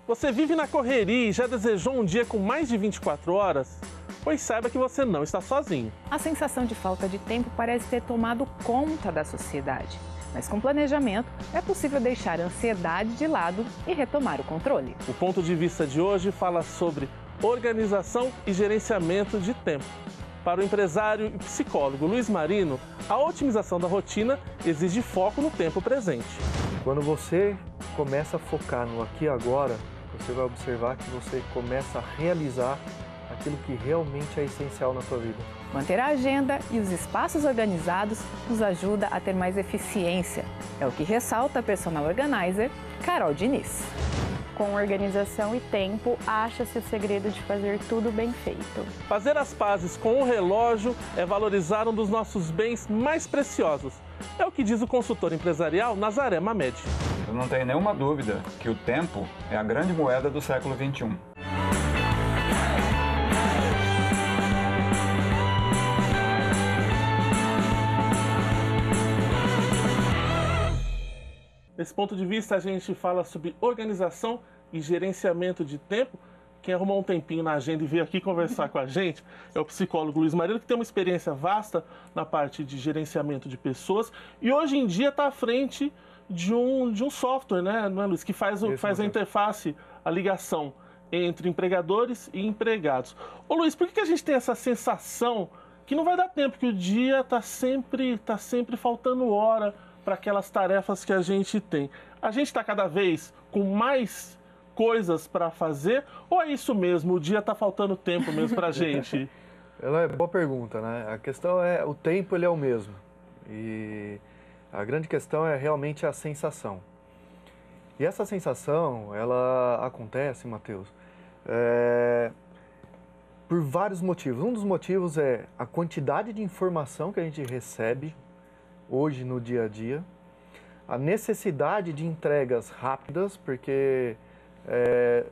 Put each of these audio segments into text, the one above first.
Você vive na correria e já desejou um dia com mais de 24 horas? Pois saiba que você não está sozinho. A sensação de falta de tempo parece ter tomado conta da sociedade. Mas com planejamento, é possível deixar a ansiedade de lado e retomar o controle. O ponto de vista de hoje fala sobre organização e gerenciamento de tempo. Para o empresário e psicólogo Luiz Marino, a otimização da rotina exige foco no tempo presente. Quando você começa a focar no aqui e agora, você vai observar que você começa a realizar aquilo que realmente é essencial na sua vida. Manter a agenda e os espaços organizados nos ajuda a ter mais eficiência. É o que ressalta a personal organizer Carol Diniz. Com organização e tempo, acha-se o segredo de fazer tudo bem feito. Fazer as pazes com o relógio é valorizar um dos nossos bens mais preciosos. É o que diz o consultor empresarial Nazaré Mamed. Eu não tenho nenhuma dúvida que o tempo é a grande moeda do século XXI. Nesse ponto de vista, a gente fala sobre organização e gerenciamento de tempo. Quem arrumou um tempinho na agenda e veio aqui conversar com a gente é o psicólogo Luiz Marino, que tem uma experiência vasta na parte de gerenciamento de pessoas e hoje em dia está à frente de um software, né, não é, Luiz, que faz a interface, a ligação entre empregadores e empregados. Ô Luiz, por que a gente tem essa sensação que não vai dar tempo, que o dia está sempre faltando hora para aquelas tarefas que a gente tem? A gente está cada vez com mais coisas para fazer ou é isso mesmo, o dia está faltando tempo mesmo para a gente? Ela é boa pergunta, né? A questão é, o tempo ele é o mesmo e a grande questão é realmente a sensação. E essa sensação, ela acontece, Matheus, por vários motivos. Um dos motivos é a quantidade de informação que a gente recebe hoje no dia a dia, a necessidade de entregas rápidas, porque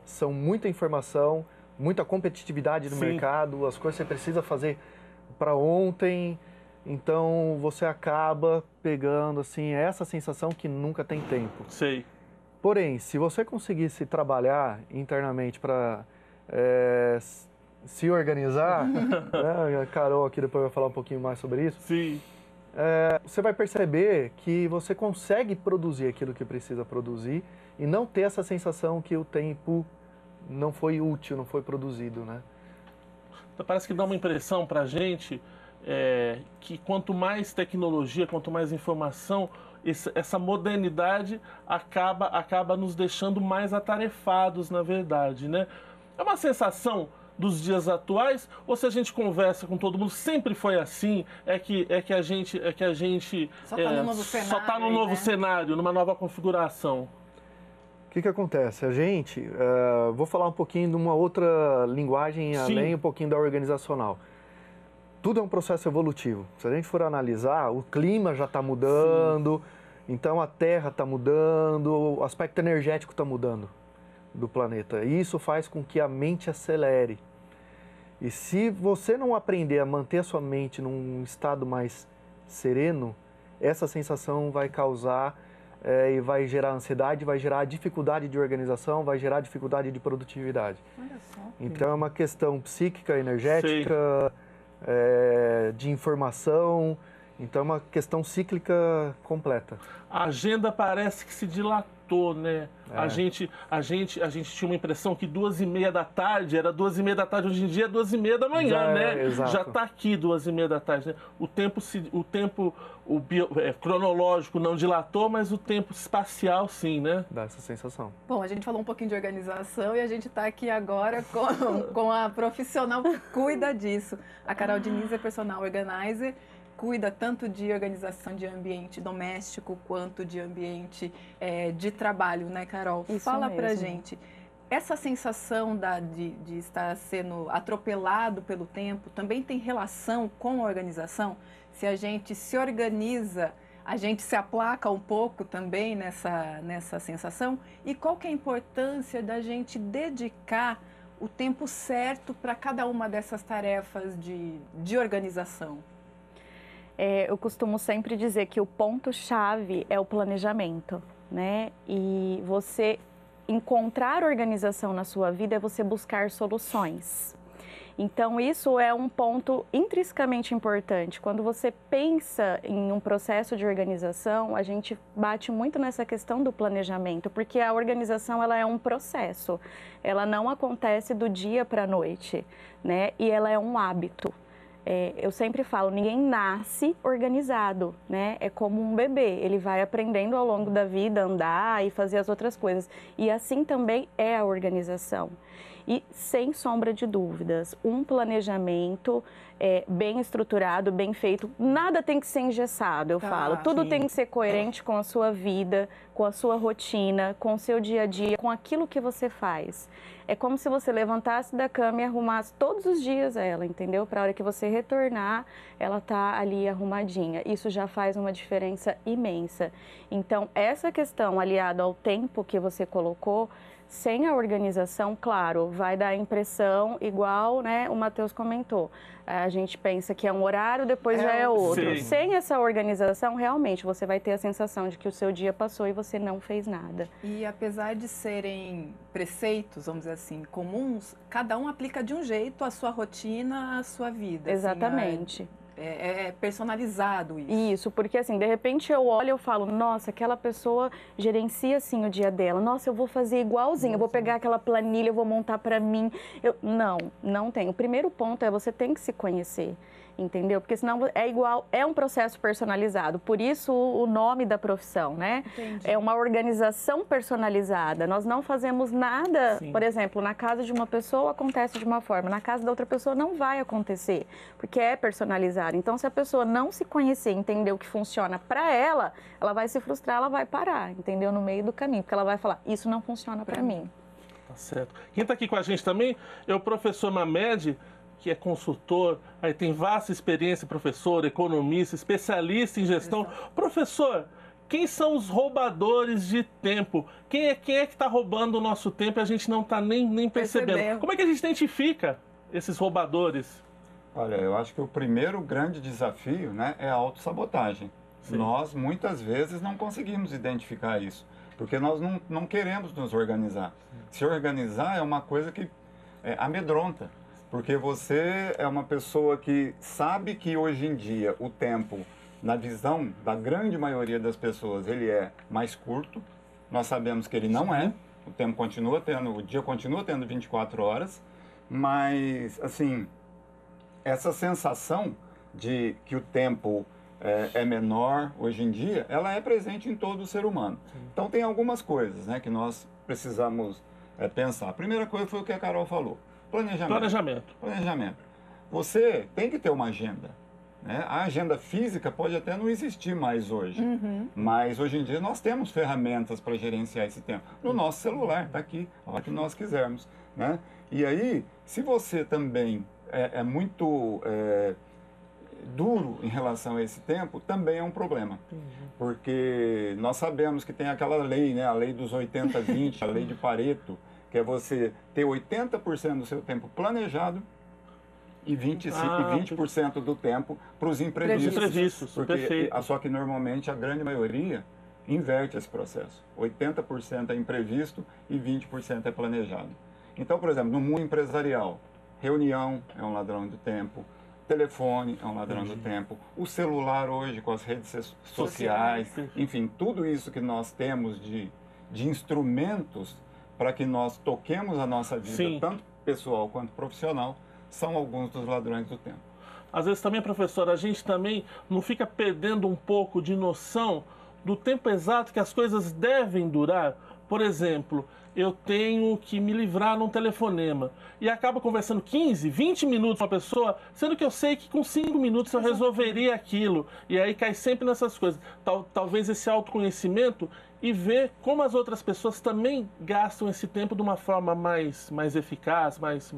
são muita informação, muita competitividade no mercado, as coisas você precisa fazer para ontem, então você acaba pegando assim essa sensação que nunca tem tempo. Sei. Porém, se você conseguisse trabalhar internamente para se organizar, né? A Carol aqui depois vai falar um pouquinho mais sobre isso. Sim. Você vai perceber que você consegue produzir aquilo que precisa produzir e não ter essa sensação que o tempo não foi útil, não foi produzido, né? Então, parece que dá uma impressão para a gente que quanto mais tecnologia, quanto mais informação, essa modernidade acaba nos deixando mais atarefados, na verdade, né? É uma sensação dos dias atuais, ou se a gente conversa com todo mundo, sempre foi assim, é que a gente só está no novo cenário, só tá no novo cenário, numa nova configuração. O que acontece? A gente, vou falar um pouquinho de uma outra linguagem, além um pouquinho da organizacional. Tudo é um processo evolutivo. Se a gente for analisar, o clima já está mudando, então a Terra está mudando, o aspecto energético está mudando do planeta. E isso faz com que a mente acelere. E se você não aprender a manter a sua mente num estado mais sereno, essa sensação vai causar e vai gerar ansiedade, vai gerar dificuldade de organização, vai gerar dificuldade de produtividade. Olha só. Então é uma questão psíquica, energética, de informação, então é uma questão cíclica completa. A agenda parece que se dilatou, né? A gente tinha uma impressão que 2h30 da tarde era 2h30 da tarde, hoje em dia é 2h30 da manhã, né? Exato. Já está aqui 2h30 da tarde, né? O tempo cronológico não dilatou, mas o tempo espacial sim, né? Dá essa sensação. Bom, a gente falou um pouquinho de organização e a gente está aqui agora com a profissional que cuida disso. A Carol Diniz é personal organizer, cuida tanto de organização de ambiente doméstico quanto de ambiente de trabalho, né, Carol? Isso Fala mesmo. pra gente, essa sensação de estar sendo atropelado pelo tempo também tem relação com a organização? Se a gente se organiza, a gente se aplaca um pouco também nessa sensação? E qual que é a importância da gente dedicar o tempo certo para cada uma dessas tarefas de organização? Eu costumo sempre dizer que o ponto-chave é o planejamento, né? E você encontrar organização na sua vida é você buscar soluções. Então, isso é um ponto intrinsecamente importante. Quando você pensa em um processo de organização, a gente bate muito nessa questão do planejamento, porque a organização ela é um processo, ela não acontece do dia para a noite, né? E ela é um hábito. Eu sempre falo, ninguém nasce organizado, né? É como um bebê, ele vai aprendendo ao longo da vida a andar e fazer as outras coisas. E assim também é a organização. E, sem sombra de dúvidas, um planejamento bem estruturado, bem feito, nada tem que ser engessado, eu falo. Tudo tem que ser coerente com a sua vida, com a sua rotina, com o seu dia a dia, com aquilo que você faz. É como se você levantasse da cama e arrumasse todos os dias ela, entendeu? Para a hora que você retornar, ela tá ali arrumadinha. Isso já faz uma diferença imensa. Então, essa questão aliada ao tempo que você colocou, sem a organização, claro, vai dar a impressão igual, né, o Matheus comentou. A gente pensa que é um horário, depois já é outro. Sim. Sem essa organização, realmente, você vai ter a sensação de que o seu dia passou e você não fez nada. E apesar de serem preceitos, vamos dizer assim, comuns, cada um aplica de um jeito a sua rotina, a sua vida. Exatamente. Assim, é personalizado isso. Isso, porque assim, de repente eu olho e eu falo, nossa, aquela pessoa gerencia assim o dia dela, nossa, eu vou fazer igualzinho, eu vou pegar aquela planilha, eu vou montar para mim. Não tem. O primeiro ponto é você tem que se conhecer, entendeu? Porque senão é igual, é um processo personalizado, por isso o nome da profissão, né? Entendi. É uma organização personalizada. Nós não fazemos nada, Sim. por exemplo, na casa de uma pessoa acontece de uma forma, na casa da outra pessoa não vai acontecer, porque é personalizado. Então, se a pessoa não se conhecer, entender o que funciona para ela, ela vai se frustrar, ela vai parar, entendeu? No meio do caminho, porque ela vai falar, isso não funciona para mim. Tá certo. Quem está aqui com a gente também é o professor Mamed, que é consultor, aí tem vasta experiência, professor, economista, especialista em gestão. Exato. Professor, quem são os roubadores de tempo? Quem é que está roubando o nosso tempo e a gente não está nem percebendo? Como é que a gente identifica esses roubadores? Olha, eu acho que o primeiro grande desafio, né, é a autossabotagem. Sim. Nós, muitas vezes, não conseguimos identificar isso, porque nós não queremos nos organizar. Se organizar é uma coisa que amedronta, porque você é uma pessoa que sabe que hoje em dia o tempo, na visão da grande maioria das pessoas, ele é mais curto. Nós sabemos que ele não é. O tempo continua tendo, o dia continua tendo 24 horas, mas, assim, essa sensação de que o tempo é menor hoje em dia, ela é presente em todo o ser humano. Então, tem algumas coisas, né, que nós precisamos pensar. A primeira coisa foi o que a Carol falou. Planejamento. Você tem que ter uma agenda, né? A agenda física pode até não existir mais hoje, mas hoje em dia nós temos ferramentas para gerenciar esse tempo. No nosso celular, está aqui, a hora que nós quisermos, né? E aí, se você também é muito duro em relação a esse tempo, também é um problema. Porque nós sabemos que tem aquela lei, né? A lei dos 80-20, a lei de Pareto, que é você ter 80% do seu tempo planejado e 20% do tempo para os imprevistos. Perfeito. Só que normalmente a grande maioria inverte esse processo. 80% é imprevisto e 20% é planejado. Então, por exemplo, no mundo empresarial, reunião é um ladrão do tempo, telefone é um ladrão do tempo, o celular hoje com as redes sociais, enfim, tudo isso que nós temos de instrumentos para que nós toquemos a nossa vida, tanto pessoal quanto profissional, são alguns dos ladrões do tempo. Às vezes também, professor, a gente também não fica perdendo um pouco de noção do tempo exato que as coisas devem durar. Por exemplo, eu tenho que me livrar num telefonema e acabo conversando 15, 20 minutos com a pessoa, sendo que eu sei que com 5 minutos eu resolveria aquilo. E aí cai sempre nessas coisas. Talvez esse autoconhecimento e ver como as outras pessoas também gastam esse tempo de uma forma mais eficaz, mais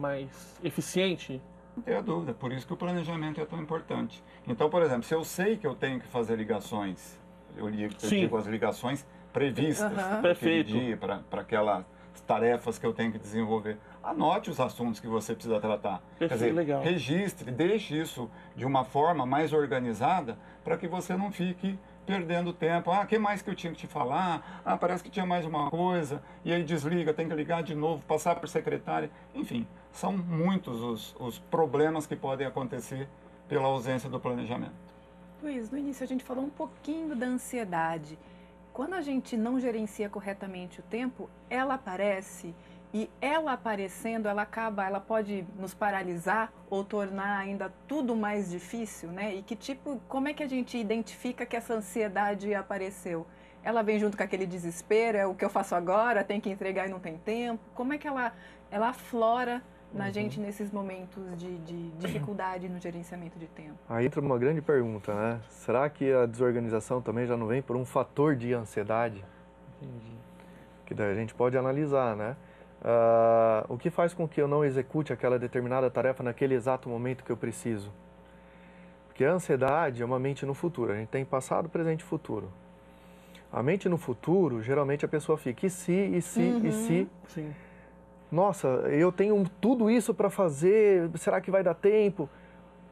eficiente. Não tenho dúvida, por isso que o planejamento é tão importante. Então, por exemplo, se eu sei que eu tenho que fazer ligações, eu digo as ligações previstas naquele dia, para aquelas tarefas que eu tenho que desenvolver. Anote os assuntos que você precisa tratar. Quer dizer, registre, deixe isso de uma forma mais organizada para que você não fique perdendo tempo. Ah, o que mais que eu tinha que te falar? Ah, parece que tinha mais uma coisa. E aí desliga, tem que ligar de novo, passar por secretária. Enfim, são muitos os problemas que podem acontecer pela ausência do planejamento. Luiz, no início a gente falou um pouquinho da ansiedade. Quando a gente não gerencia corretamente o tempo, ela aparece e ela aparecendo, ela pode nos paralisar ou tornar ainda tudo mais difícil, né? E como é que a gente identifica que essa ansiedade apareceu? Ela vem junto com aquele desespero, é o que eu faço agora, tem que entregar e não tem tempo. Como é que ela aflora na gente nesses momentos de dificuldade no gerenciamento de tempo? Aí entra uma grande pergunta, né? Será que a desorganização também já não vem por um fator de ansiedade? Entendi. Que daí a gente pode analisar, né? O que faz com que eu não execute aquela determinada tarefa naquele exato momento que eu preciso? Porque a ansiedade é uma mente no futuro. A gente tem passado, presente e futuro. A mente no futuro, geralmente a pessoa fica, e se? Sim. Nossa, eu tenho tudo isso para fazer, será que vai dar tempo?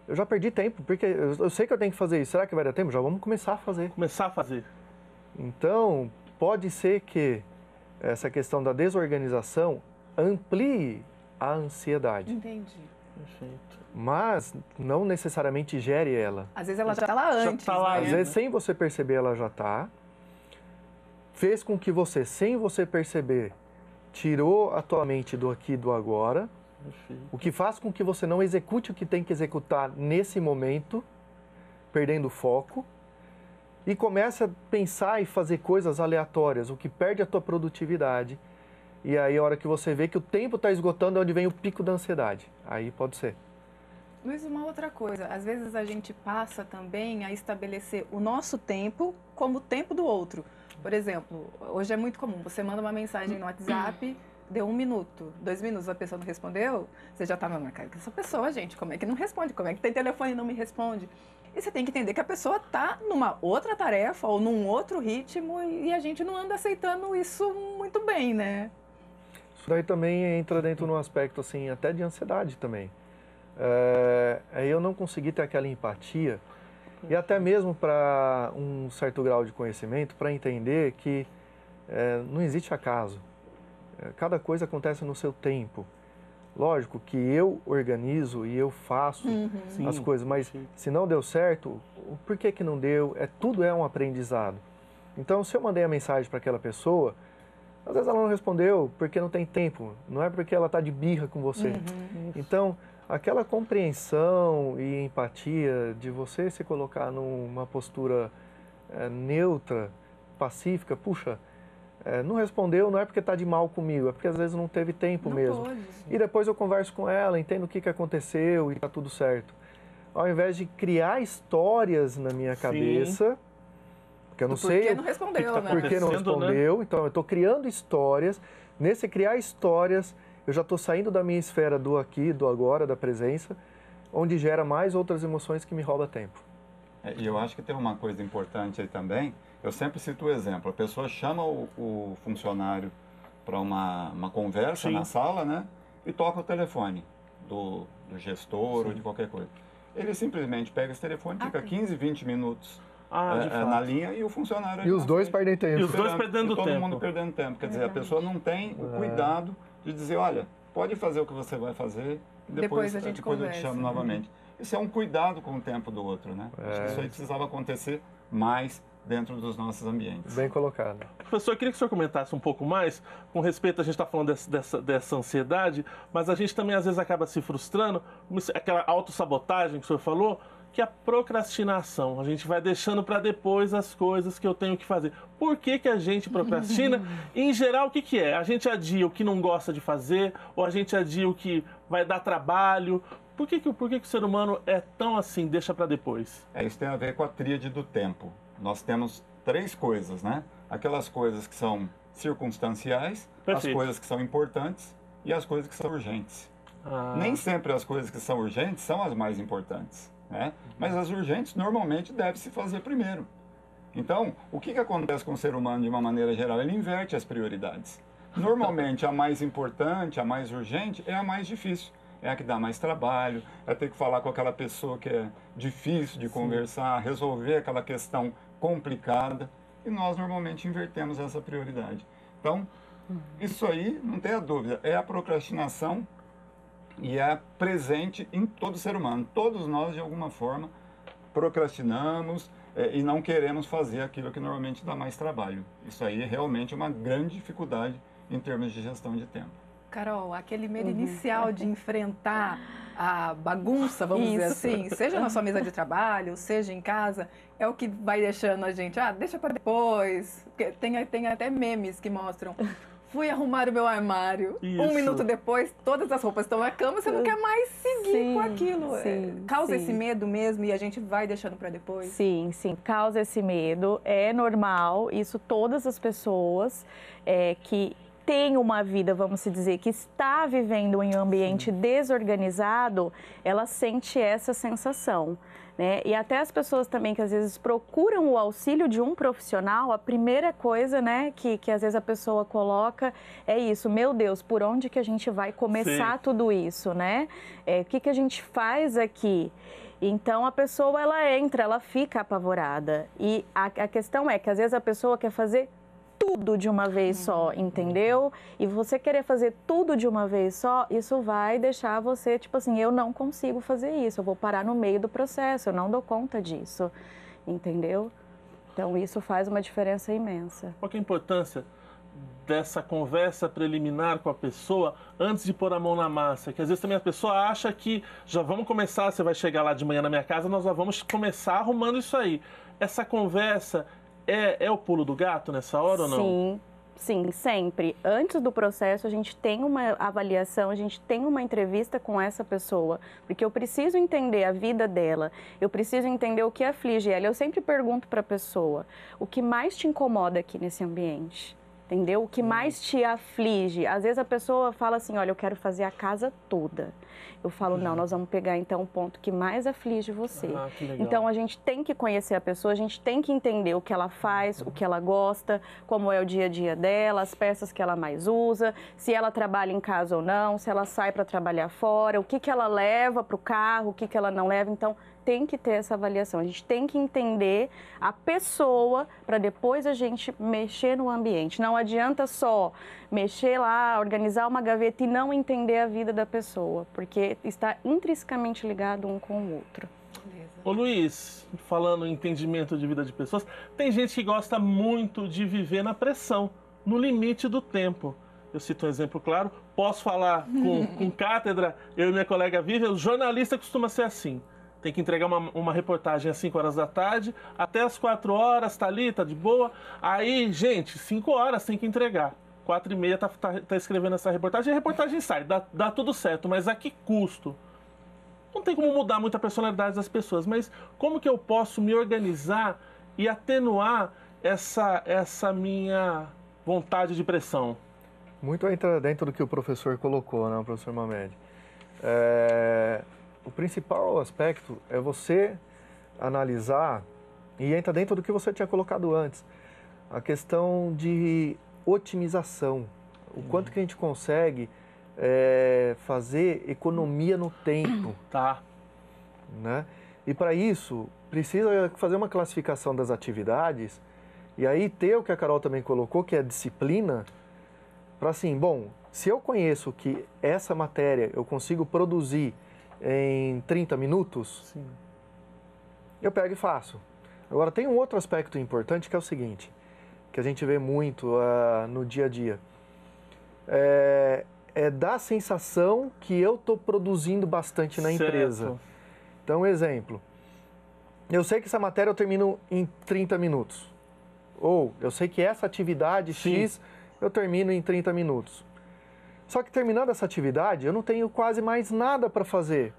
Eu já perdi tempo, porque eu sei que eu tenho que fazer isso. Será que vai dar tempo? Já vamos começar a fazer. Começar a fazer. Então, pode ser que essa questão da desorganização amplie a ansiedade. Entendi. Perfeito. Mas não necessariamente gere ela. Às vezes ela já está lá antes. tá lá, né? Às vezes, sem você perceber, ela já está. Fez com que você, sem você perceber, tirou a tua mente do aqui e do agora. Perfeito. O que faz com que você não execute o que tem que executar nesse momento, perdendo o foco, e comece a pensar e fazer coisas aleatórias, o que perde a tua produtividade. E aí, a hora que você vê que o tempo está esgotando, é onde vem o pico da ansiedade. Aí pode ser. Luiz, uma outra coisa, às vezes a gente passa também a estabelecer o nosso tempo como o tempo do outro. Por exemplo, hoje é muito comum, você manda uma mensagem no WhatsApp, deu 1 minuto, 2 minutos, a pessoa não respondeu, você já está na cara, essa pessoa, gente, como é que não responde? Como é que tem telefone e não me responde? E você tem que entender que a pessoa está numa outra tarefa ou num outro ritmo e a gente não anda aceitando isso muito bem, né? Isso daí também entra dentro de um aspecto, assim, até de ansiedade também. É eu não conseguir ter aquela empatia e até mesmo para um certo grau de conhecimento, para entender que não existe acaso. Cada coisa acontece no seu tempo. Lógico que eu organizo e eu faço as coisas, mas se não deu certo, por que que não deu? Tudo é um aprendizado. Então, se eu mandei a mensagem para aquela pessoa, às vezes ela não respondeu porque não tem tempo, não é porque ela está de birra com você. Então, aquela compreensão e empatia de você se colocar numa postura neutra, pacífica, puxa, não respondeu, não é porque está de mal comigo, é porque às vezes não teve tempo mesmo. Pode. E depois eu converso com ela, entendo o que aconteceu e está tudo certo. Ao invés de criar histórias na minha cabeça, porque eu não sei... Porque não respondeu, né? Porque não respondeu, né? Então eu estou criando histórias. Nesse criar histórias, eu já estou saindo da minha esfera do aqui, do agora, da presença, onde gera mais outras emoções que me roubam tempo. E eu acho que tem uma coisa importante aí também. Eu sempre cito o exemplo. A pessoa chama o funcionário para uma conversa na sala, né? E toca o telefone do gestor ou de qualquer coisa. Ele simplesmente pega esse telefone, fica 15, 20 minutos na linha e o funcionário... E os dois perdem tempo. E os dois perdendo tempo. Todo mundo perdendo tempo. Quer dizer, a pessoa não tem o cuidado de dizer, olha, pode fazer o que você vai fazer e depois eu te chamo novamente. Isso é um cuidado com o tempo do outro, né? Acho que isso aí precisava acontecer mais dentro dos nossos ambientes. Bem colocado. Professor, eu queria que o senhor comentasse um pouco mais, com respeito, a gente está falando dessa ansiedade, mas a gente também às vezes acaba se frustrando, aquela autossabotagem que o senhor falou, que é a procrastinação. A gente vai deixando para depois as coisas que eu tenho que fazer. Por que que a gente procrastina? Em geral, o que que é? A gente adia o que não gosta de fazer, ou a gente adia o que vai dar trabalho? Por que o ser humano é tão assim, deixa para depois? Isso tem a ver com a tríade do tempo. Nós temos 3 coisas, né? Aquelas coisas que são circunstanciais, as coisas que são importantes e as coisas que são urgentes. Nem sempre as coisas que são urgentes são as mais importantes, né? Mas as urgentes normalmente devem se fazer primeiro. Então, o que acontece com o ser humano de uma maneira geral? Ele inverte as prioridades. Normalmente a mais importante, a mais urgente é a mais difícil. É a que dá mais trabalho, é ter que falar com aquela pessoa que é difícil de conversar, resolver aquela questão complicada, e nós normalmente invertemos essa prioridade. Então, isso aí, não tenha dúvida, é a procrastinação e é presente em todo ser humano. Todos nós, de alguma forma, procrastinamos e não queremos fazer aquilo que normalmente dá mais trabalho. Isso aí é realmente uma grande dificuldade em termos de gestão de tempo. Carol, aquele medo inicial de enfrentar a bagunça, vamos dizer assim, seja na sua mesa de trabalho, seja em casa, é o que vai deixando a gente, deixa para depois. Tem até memes que mostram, fui arrumar o meu armário, Isso. 1 minuto depois, todas as roupas estão na cama, você não quer mais seguir com aquilo. Causa esse medo mesmo e a gente vai deixando para depois? Sim, causa esse medo, é normal, isso todas as pessoas que tem uma vida, vamos dizer, que está vivendo em um ambiente desorganizado, ela sente essa sensação, né? E até as pessoas também que às vezes procuram o auxílio de um profissional, a primeira coisa, né, que às vezes a pessoa coloca é isso, meu Deus, por onde que a gente vai começar tudo isso, né? O que a gente faz aqui? Então, a pessoa, ela fica apavorada. E a questão é que às vezes a pessoa quer fazer tudo de uma vez só, entendeu? E você querer fazer tudo de uma vez só, isso vai deixar você, tipo assim, eu não consigo fazer isso, eu vou parar no meio do processo, eu não dou conta disso, entendeu? Então, isso faz uma diferença imensa. Qual que é a importância dessa conversa preliminar com a pessoa antes de pôr a mão na massa? Que às vezes também a pessoa acha que já vamos começar, você vai chegar lá de manhã na minha casa, nós já vamos começar arrumando isso aí. Essa conversa é o pulo do gato nessa hora ou não? Sim, sempre. Antes do processo, a gente tem uma avaliação, a gente tem uma entrevista com essa pessoa, porque eu preciso entender a vida dela, eu preciso entender o que aflige ela. Eu sempre pergunto para a pessoa, o que mais te incomoda aqui nesse ambiente? Entendeu? O que mais te aflige? Às vezes a pessoa fala assim, olha, eu quero fazer a casa toda. Eu falo, não, nós vamos pegar então o ponto que mais aflige você. Que legal. Então a gente tem que conhecer a pessoa, a gente tem que entender o que ela faz, o que ela gosta, como é o dia a dia dela, as peças que ela mais usa, se ela trabalha em casa ou não, se ela sai para trabalhar fora, o que ela leva para o carro, o que ela não leva. Então, tem que ter essa avaliação. A gente tem que entender a pessoa para depois a gente mexer no ambiente. Não adianta só mexer lá, organizar uma gaveta e não entender a vida da pessoa, porque está intrinsecamente ligado um com o outro. Ô Luiz, falando em entendimento de vida de pessoas, tem gente que gosta muito de viver na pressão, no limite do tempo. Eu cito um exemplo claro, posso falar com cátedra, eu e minha colega Vivian, o jornalista costuma ser assim. Tem que entregar uma reportagem às 5 horas da tarde, até às 4 horas, tá ali, tá de boa. Aí, gente, 5 horas tem que entregar. 4h30 tá escrevendo essa reportagem, e a reportagem sai, dá tudo certo, mas a que custo? Não tem como mudar muito a personalidade das pessoas, mas como que eu posso me organizar e atenuar essa minha vontade de pressão? Muito entra dentro do que o professor colocou, né, o professor Mamed. O principal aspecto é você analisar, e entra dentro do que você tinha colocado antes, a questão de otimização. O quanto que a gente consegue fazer economia no tempo. Tá. Né? E para isso, precisa fazer uma classificação das atividades, e aí ter o que a Carol também colocou, que é a disciplina, para assim, bom, se eu conheço que essa matéria eu consigo produzir em 30 minutos, Sim. eu pego e faço. Agora, tem um outro aspecto importante que é o seguinte, que a gente vê muito no dia a dia. É dar a sensação que eu estou produzindo bastante na empresa. Então, exemplo, eu sei que essa matéria eu termino em 30 minutos. Ou eu sei que essa atividade X eu termino em 30 minutos. Só que terminando essa atividade, eu não tenho quase mais nada para fazer.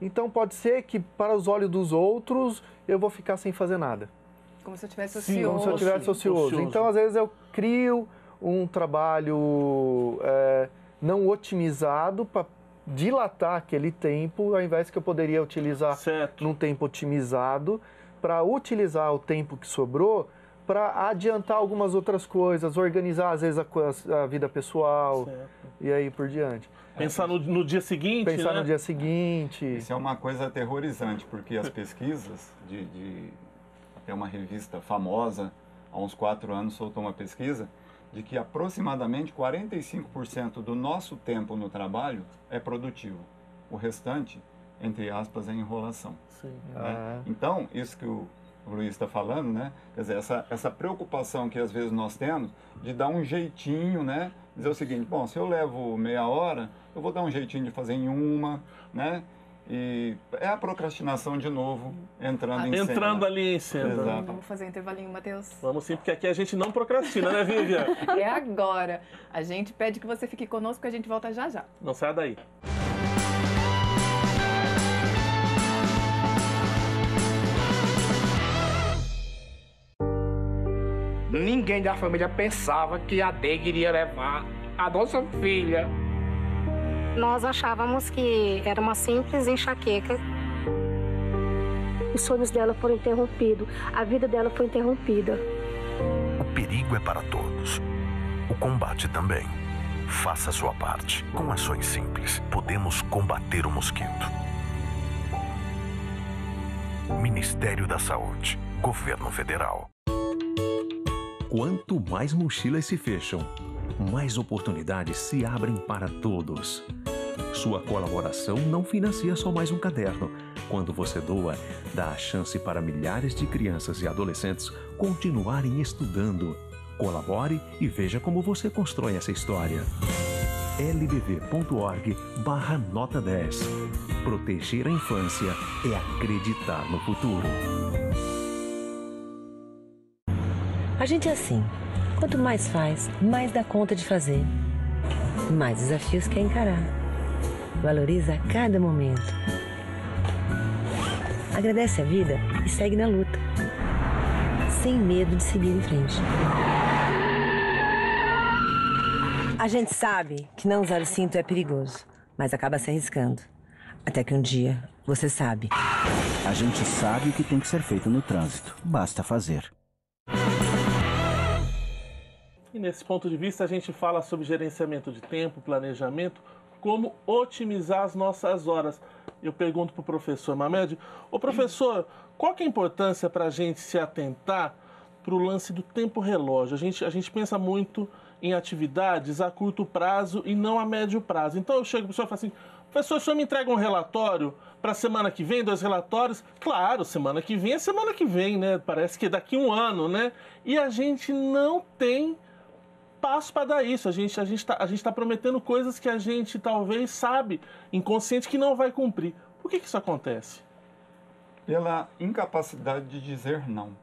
Então pode ser que para os olhos dos outros eu vou ficar sem fazer nada. Como se eu tivesse Sim, ocioso. como se eu tivesse ocioso. Então às vezes eu crio um trabalho não otimizado para dilatar aquele tempo, ao invés que eu poderia utilizar num tempo otimizado, para utilizar o tempo que sobrou para adiantar algumas outras coisas, organizar às vezes a vida pessoal e aí por diante. Pensar no dia seguinte, Pensar né? no dia seguinte. Isso é uma coisa aterrorizante, porque as pesquisas é uma revista famosa, há uns 4 anos soltou uma pesquisa de que aproximadamente 45% do nosso tempo no trabalho é produtivo. O restante, entre aspas, é enrolação. Sim. Né? Então, isso que o Luiz está falando, né? Quer dizer, essa preocupação que às vezes nós temos de dar um jeitinho, né? Dizer o seguinte, bom, se eu levo meia hora, eu vou dar um jeitinho de fazer em uma, né? E é a procrastinação de novo, entrando em cena. Entrando ali em cena. Exato. Vamos fazer um intervalinho, Matheus? Vamos sim, porque aqui a gente não procrastina, né, Vivian? É agora. A gente pede que você fique conosco, que a gente volta já já. Não saia daí. Ninguém da família pensava que a Deg iria levar a nossa filha. Nós achávamos que era uma simples enxaqueca. Os sonhos dela foram interrompidos, a vida dela foi interrompida. O perigo é para todos. O combate também. Faça a sua parte. Com ações simples, podemos combater o mosquito. Ministério da Saúde. Governo Federal. Quanto mais mochilas se fecham, mais oportunidades se abrem para todos. Sua colaboração não financia só mais um caderno. Quando você doa, dá a chance para milhares de crianças e adolescentes continuarem estudando. Colabore e veja como você constrói essa história. lbv.org/nota 10. Proteger a infância é acreditar no futuro. A gente é assim. Quanto mais faz, mais dá conta de fazer. Mais desafios quer encarar. Valoriza cada momento. Agradece a vida e segue na luta. Sem medo de seguir em frente. A gente sabe que não usar o cinto é perigoso, mas acaba se arriscando. Até que um dia você sabe. A gente sabe o que tem que ser feito no trânsito. Basta fazer. E nesse ponto de vista a gente fala sobre gerenciamento de tempo, planejamento, como otimizar as nossas horas. Eu pergunto para o professor Mamed, ô professor, qual que é a importância para a gente se atentar para o lance do tempo relógio? A gente pensa muito em atividades a curto prazo e não a médio prazo. Então eu chego para o senhor e falo assim, professor, o senhor me entrega um relatório para a semana que vem, 2 relatórios? Claro, semana que vem é semana que vem, né? Parece que é daqui 1 ano, né? E a gente não tem passo para dar isso. A gente está prometendo coisas que a gente talvez sabe, inconsciente, que não vai cumprir. Por que isso acontece? Pela incapacidade de dizer não.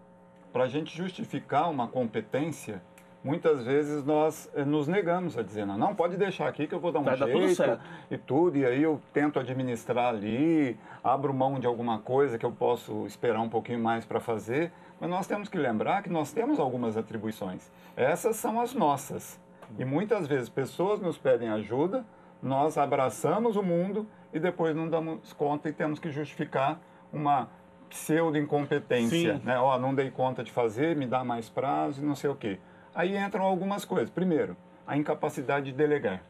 Para a gente justificar uma competência, muitas vezes nós nos negamos a dizer não. Não, pode deixar aqui que eu vou dar um jeito e tudo. E aí eu tento administrar ali, abro mão de alguma coisa que eu posso esperar um pouquinho mais para fazer. Mas nós temos que lembrar que nós temos algumas atribuições. Essas são as nossas. E muitas vezes pessoas nos pedem ajuda, nós abraçamos o mundo e depois não damos conta e temos que justificar uma pseudo-incompetência. Né? Ó, não dei conta de fazer, me dá mais prazo e não sei o quê. Aí entram algumas coisas. Primeiro, a incapacidade de delegar.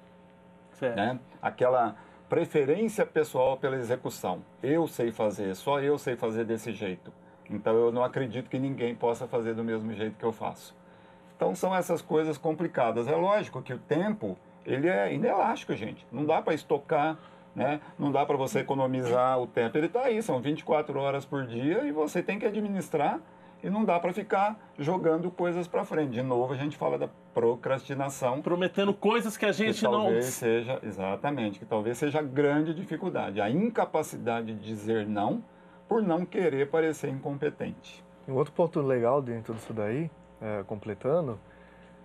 Né? Aquela preferência pessoal pela execução. Eu sei fazer, só eu sei fazer desse jeito. Então eu não acredito que ninguém possa fazer do mesmo jeito que eu faço. Então são essas coisas complicadas. É lógico que o tempo, ele é inelástico, gente. Não dá para estocar, né? Não dá para você economizar o tempo. Ele está aí, são 24 horas por dia e você tem que administrar e não dá para ficar jogando coisas para frente. De novo, a gente fala da procrastinação. Prometendo coisas que a gente que talvez seja, exatamente, que talvez seja a grande dificuldade. A incapacidade de dizer não por não querer parecer incompetente. Um outro ponto legal dentro disso daí, completando,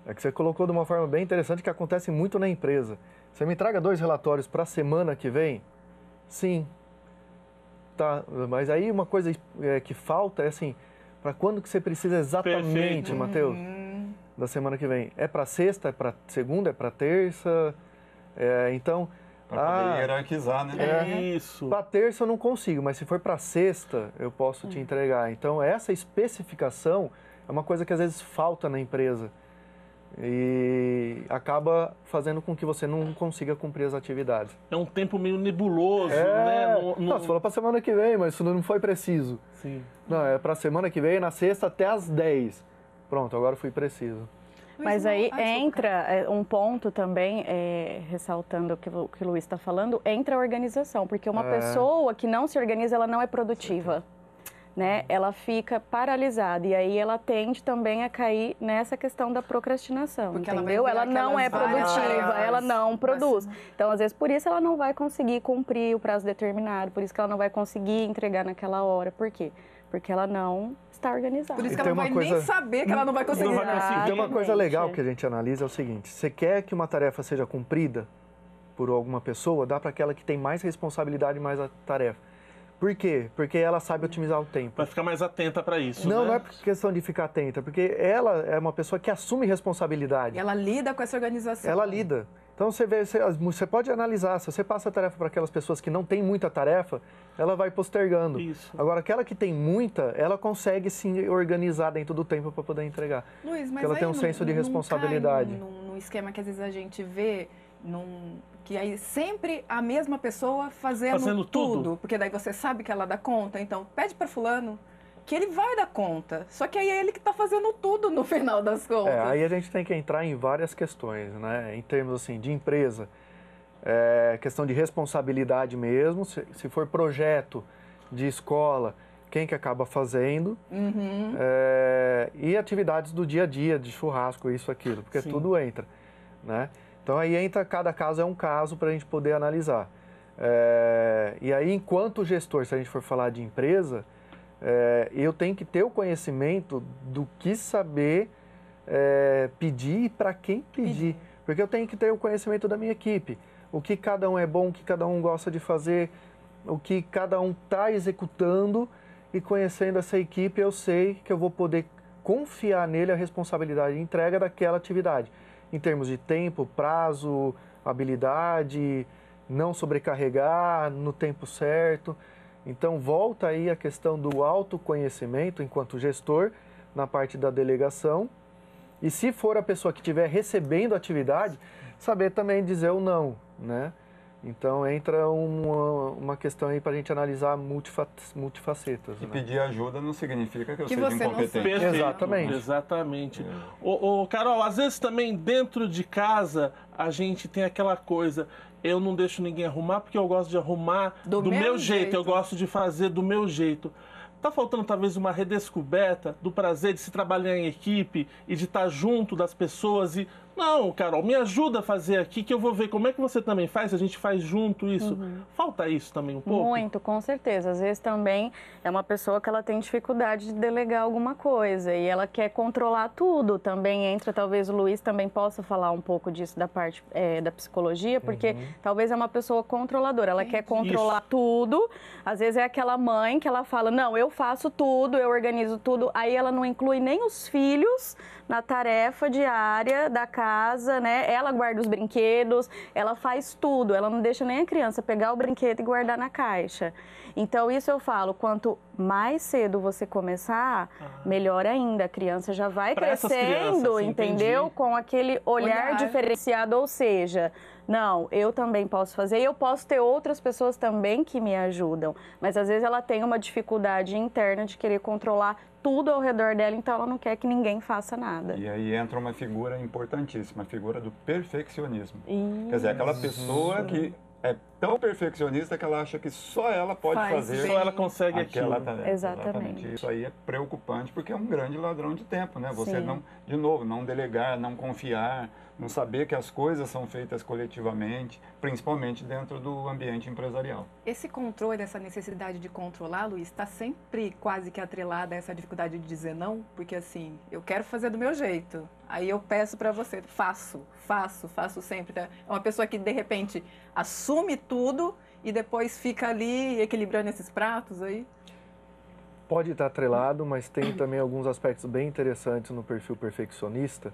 é que você colocou de uma forma bem interessante que acontece muito na empresa. Você me traga 2 relatórios para a semana que vem? Sim. Tá, mas aí uma coisa que falta é assim, para quando que você precisa exatamente, Matheus, da semana que vem? É para sexta, é para segunda, é para terça? Então... Para poder hierarquizar, né? Isso. Para terça eu não consigo, mas se for para sexta, eu posso te entregar. Então, essa especificação é uma coisa que às vezes falta na empresa. E acaba fazendo com que você não consiga cumprir as atividades. É um tempo meio nebuloso, né? Não, você falou para semana que vem, mas isso não foi preciso. Sim. Não, é para semana que vem, na sexta até às 10. Pronto, agora fui preciso. Mas aí entra um ponto também, ressaltando o que o Luiz está falando, entra a organização, porque uma pessoa que não se organiza, ela não é produtiva. Né? Ela fica paralisada e aí ela tende também a cair nessa questão da procrastinação, porque entendeu? Ela não é produtiva, ela não produz. Então, às vezes, por isso ela não vai conseguir cumprir o prazo determinado, por isso que ela não vai conseguir entregar naquela hora. Por quê? Porque ela não está organizada. Por isso que ela não vai nem saber que ela não vai conseguir. Tem uma coisa legal que a gente analisa, é o seguinte: você quer que uma tarefa seja cumprida por alguma pessoa, dá para aquela que tem mais responsabilidade e mais a tarefa. Por quê? Porque ela sabe otimizar o tempo. Vai ficar mais atenta para isso, Não, né? não é questão de ficar atenta, porque ela é uma pessoa que assume responsabilidade. Ela lida com essa organização. Ela lida. Então, você pode analisar, se você passa a tarefa para aquelas pessoas que não têm muita tarefa, ela vai postergando. Isso. Agora, aquela que tem muita, ela consegue se organizar dentro do tempo para poder entregar. Luiz, mas porque ela tem um senso de responsabilidade. Num esquema que às vezes a gente vê, que aí sempre a mesma pessoa fazendo tudo. Porque daí você sabe que ela dá conta, então pede para fulano que ele vai dar conta. Só que aí é ele que está fazendo tudo no final das contas. Aí a gente tem que entrar em várias questões, né? Em termos assim, de empresa, questão de responsabilidade mesmo, se for projeto de escola, quem que acaba fazendo, e atividades do dia a dia, de churrasco, isso, aquilo, porque tudo entra, né? Então aí entra, cada caso é um caso para a gente poder analisar. E aí, enquanto gestor, se a gente for falar de empresa, eu tenho que ter o conhecimento do que saber pedir e para quem pedir. Porque eu tenho que ter o conhecimento da minha equipe. O que cada um é bom, o que cada um gosta de fazer, o que cada um está executando, e conhecendo essa equipe, eu sei que eu vou poder confiar nele a responsabilidade de entrega daquela atividade. Em termos de tempo, prazo, habilidade, não sobrecarregar no tempo certo. Então, volta aí a questão do autoconhecimento enquanto gestor na parte da delegação. E se for a pessoa que estiver recebendo a atividade, saber também dizer o não, né? Então, entra uma questão aí para a gente analisar multifacetas. E né? pedir ajuda não significa que eu seja você incompetente. Perfeito, Exatamente. Exatamente. Carol, às vezes também dentro de casa a gente tem aquela coisa, eu não deixo ninguém arrumar porque eu gosto de arrumar do meu jeito, eu gosto de fazer do meu jeito. Tá faltando talvez uma redescoberta do prazer de se trabalhar em equipe e de estar junto das pessoas e... Não, Carol, me ajuda a fazer aqui que eu vou ver como é que você também faz, a gente faz junto isso. Falta isso também um pouco? Muito, com certeza. Às vezes também é uma pessoa que ela tem dificuldade de delegar alguma coisa e ela quer controlar tudo. Também entra, talvez o Luiz também possa falar um pouco disso da parte da psicologia, porque talvez é uma pessoa controladora, ela quer controlar tudo. Às vezes é aquela mãe que ela fala, não, eu faço tudo, eu organizo tudo, aí ela não inclui nem os filhos na tarefa diária da casa, né? Ela guarda os brinquedos, ela faz tudo, ela não deixa nem a criança pegar o brinquedo e guardar na caixa. Então, isso eu falo, quanto mais cedo você começar, melhor ainda. A criança já vai crescendo, entendeu? Com aquele olhar diferenciado, ou seja, não, eu também posso fazer e eu posso ter outras pessoas também que me ajudam. Mas, às vezes, ela tem uma dificuldade interna de querer controlar tudo ao redor dela, então ela não quer que ninguém faça nada. E aí entra uma figura importantíssima, a figura do perfeccionismo. Quer dizer, aquela pessoa que é tão perfeccionista que ela acha que só ela pode fazer. Só ela consegue aquela aquilo. tarefa. Exatamente. Isso aí é preocupante porque é um grande ladrão de tempo, né? Você não, de novo, não delegar, não confiar, não saber que as coisas são feitas coletivamente, principalmente dentro do ambiente empresarial. Esse controle, essa necessidade de controlar, Luiz, está sempre quase que atrelada a essa dificuldade de dizer não, porque assim, eu quero fazer do meu jeito, aí eu peço para você, faço sempre. É uma pessoa que de repente assume tudo e depois fica ali equilibrando esses pratos aí? Pode estar atrelado, mas tem também alguns aspectos bem interessantes no perfil perfeccionista,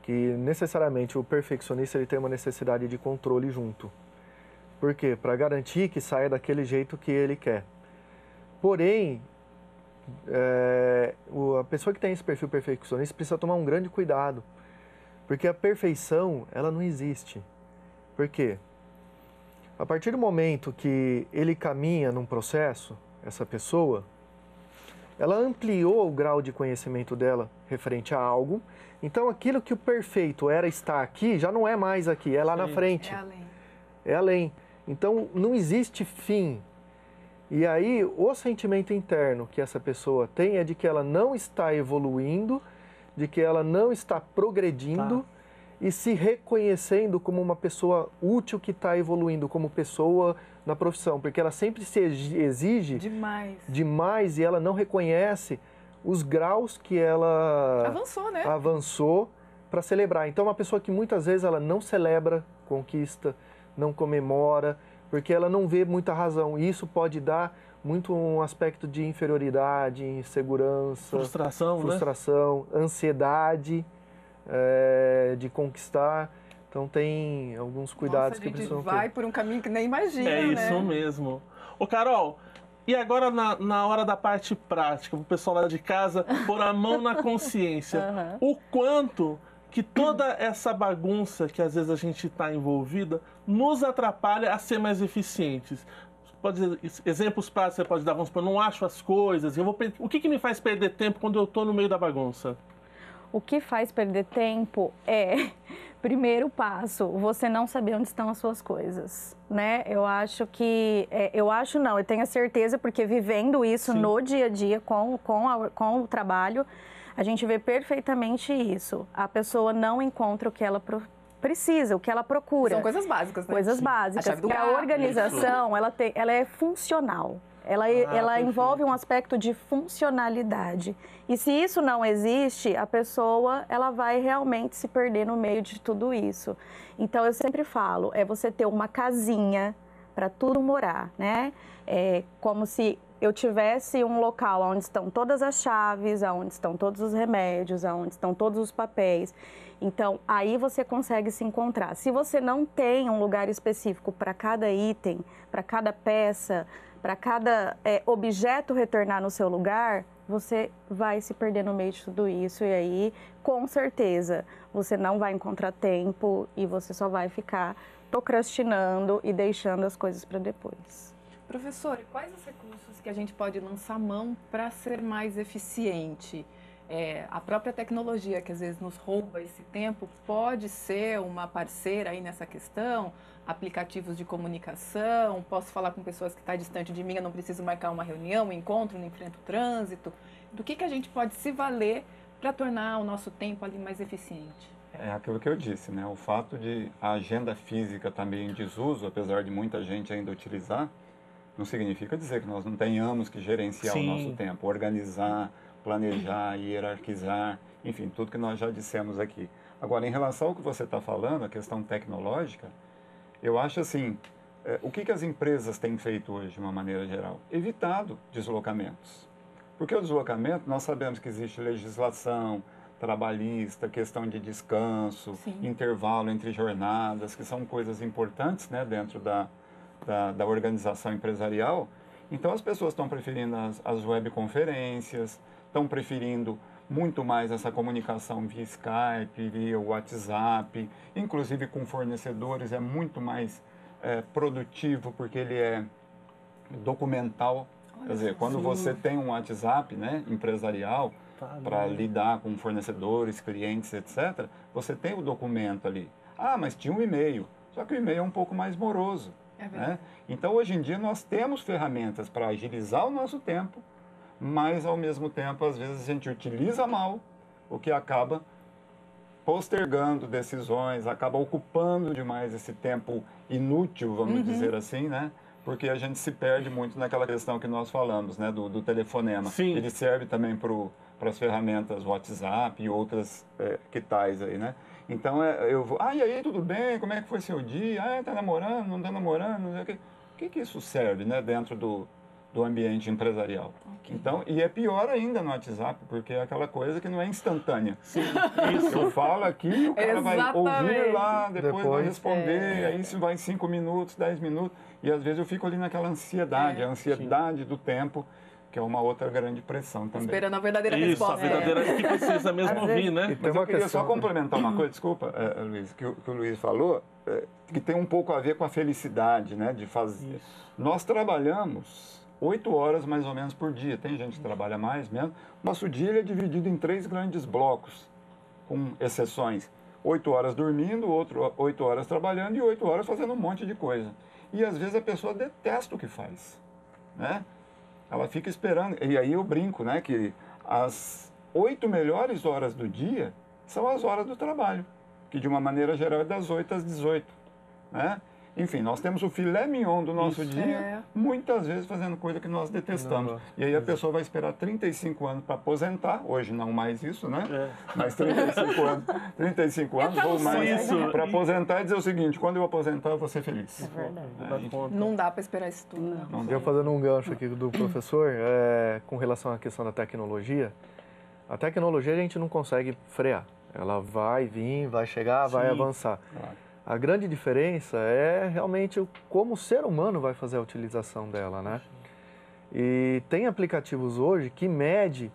que necessariamente o perfeccionista ele tem uma necessidade de controle junto. Por quê? Para garantir que saia daquele jeito que ele quer. Porém, a pessoa que tem esse perfil perfeccionista precisa tomar um grande cuidado, Porque a perfeição, ela não existe. Por quê? A partir do momento que ele caminha num processo, essa pessoa, ela ampliou o grau de conhecimento dela referente a algo. Então, aquilo que o perfeito era estar aqui, já não é mais aqui, é lá na frente. É além. É além. Então, não existe fim. E aí, o sentimento interno que essa pessoa tem é de que ela não está evoluindo, de que ela não está progredindo e se reconhecendo como uma pessoa útil que está evoluindo como pessoa na profissão. Porque ela sempre se exige demais e ela não reconhece os graus que ela avançou, né? Avançou para celebrar. Então, uma pessoa que muitas vezes ela não celebra conquista, não comemora, porque ela não vê muita razão. E isso pode dar muito um aspecto de inferioridade, insegurança, frustração, ansiedade de conquistar. Então, tem alguns cuidados que precisam ter. A gente vai por um caminho que nem imagina, né? É isso mesmo. Ô, Carol, e agora na hora da parte prática, o pessoal lá de casa pôr a mão na consciência, o quanto que toda essa bagunça que às vezes a gente está envolvida nos atrapalha a ser mais eficientes. Pode dizer, exemplos práticos você pode dar, vamos supor, eu não acho as coisas, o que me faz perder tempo quando eu estou no meio da bagunça? O que faz perder tempo é, primeiro passo, você não saber onde estão as suas coisas, né? Eu acho que, eu tenho a certeza, porque vivendo isso no dia a dia com o trabalho, a gente vê perfeitamente isso. A pessoa não encontra o que ela precisa, o que ela procura. São coisas básicas, né? Coisas básicas. Porque a organização, ela é funcional. Ela envolve um aspecto de funcionalidade. E se isso não existe, a pessoa ela vai realmente se perder no meio de tudo isso. Então, eu sempre falo, é você ter uma casinha para tudo morar, né? É como se eu tivesse um local onde estão todas as chaves, onde estão todos os remédios, onde estão todos os papéis. Então, aí você consegue se encontrar. Se você não tem um lugar específico para cada item, para cada peça, para cada objeto retornar no seu lugar, você vai se perder no meio de tudo isso. E aí, com certeza, você não vai encontrar tempo e você só vai ficar procrastinando e deixando as coisas para depois. Professor, quais os recursos que a gente pode lançar mão para ser mais eficiente? A própria tecnologia, que às vezes nos rouba esse tempo, pode ser uma parceira aí nessa questão? Aplicativos de comunicação, posso falar com pessoas que estão distante de mim, eu não preciso marcar uma reunião, um encontro, não enfrento o trânsito. Do que a gente pode se valer para tornar o nosso tempo ali mais eficiente? É aquilo que eu disse, né? O fato de a agenda física estar meio em desuso, apesar de muita gente ainda utilizar, não significa dizer que nós não tenhamos que gerenciar o nosso tempo, organizar, planejar, hierarquizar, enfim, tudo que nós já dissemos aqui. Agora, em relação ao que você está falando, a questão tecnológica, eu acho assim, o que as empresas têm feito hoje, de uma maneira geral? Evitado deslocamentos. Porque o deslocamento, nós sabemos que existe legislação trabalhista, questão de descanso, intervalo entre jornadas, que são coisas importantes, né, dentro da organização empresarial. Então, as pessoas estão preferindo as webconferências, estão preferindo muito mais essa comunicação via Skype, via WhatsApp, inclusive com fornecedores é muito mais produtivo, porque ele é documental. Quer dizer, quando você tem um WhatsApp, né, empresarial, para lidar com fornecedores, clientes, etc., você tem o documento ali. Ah, mas tinha um e-mail, só que o e-mail é um pouco mais moroso. Né? Então, hoje em dia, nós temos ferramentas para agilizar o nosso tempo, mas, ao mesmo tempo, às vezes a gente utiliza mal, o que acaba postergando decisões, acaba ocupando demais esse tempo inútil, vamos dizer assim, né? Porque a gente se perde muito naquela questão que nós falamos, né? Do telefonema. Ele serve também para as ferramentas WhatsApp e outras que tais aí, né? Então, eu vou... e aí, tudo bem? Como é que foi seu dia? Tá namorando? Não tá namorando? O que isso serve, né? Dentro do ambiente empresarial. Então, e é pior ainda no WhatsApp, porque é aquela coisa que não é instantânea. Isso. Eu falo aqui, o cara vai ouvir lá, depois vai responder, aí isso vai em 5 minutos, 10 minutos, e às vezes eu fico ali naquela ansiedade, a ansiedade do tempo que é uma outra grande pressão também. Esperando a verdadeira Isso, resposta. a verdadeira que precisa mesmo ouvir, né? Mas eu queria só complementar uma coisa, desculpa, Luiz, que o Luiz falou, que tem um pouco a ver com a felicidade, né, de fazer. Isso. Nós trabalhamos 8 horas mais ou menos por dia, tem gente que trabalha mais mesmo. Nosso dia é dividido em 3 grandes blocos, com exceções. 8 horas dormindo, 8 horas trabalhando e 8 horas fazendo um monte de coisa. E às vezes a pessoa detesta o que faz, né? Ela fica esperando, e aí eu brinco, né, que as 8 melhores horas do dia são as horas do trabalho, que de uma maneira geral é das 8 às 18, né? Enfim, nós temos o filé mignon do nosso dia, muitas vezes fazendo coisa que nós detestamos. E aí a pessoa vai esperar 35 anos para aposentar, hoje não mais isso, né? Mas 35 anos ou mais para aposentar e dizer o seguinte, quando eu aposentar eu vou ser feliz. É verdade. Não dá para esperar isso tudo, não. Eu fazendo um gancho aqui do professor, com relação à questão da tecnologia, a tecnologia a gente não consegue frear. Ela vai vir, vai chegar, vai avançar. Claro. A grande diferença é realmente como o ser humano vai fazer a utilização dela, né? E tem aplicativos hoje que mede,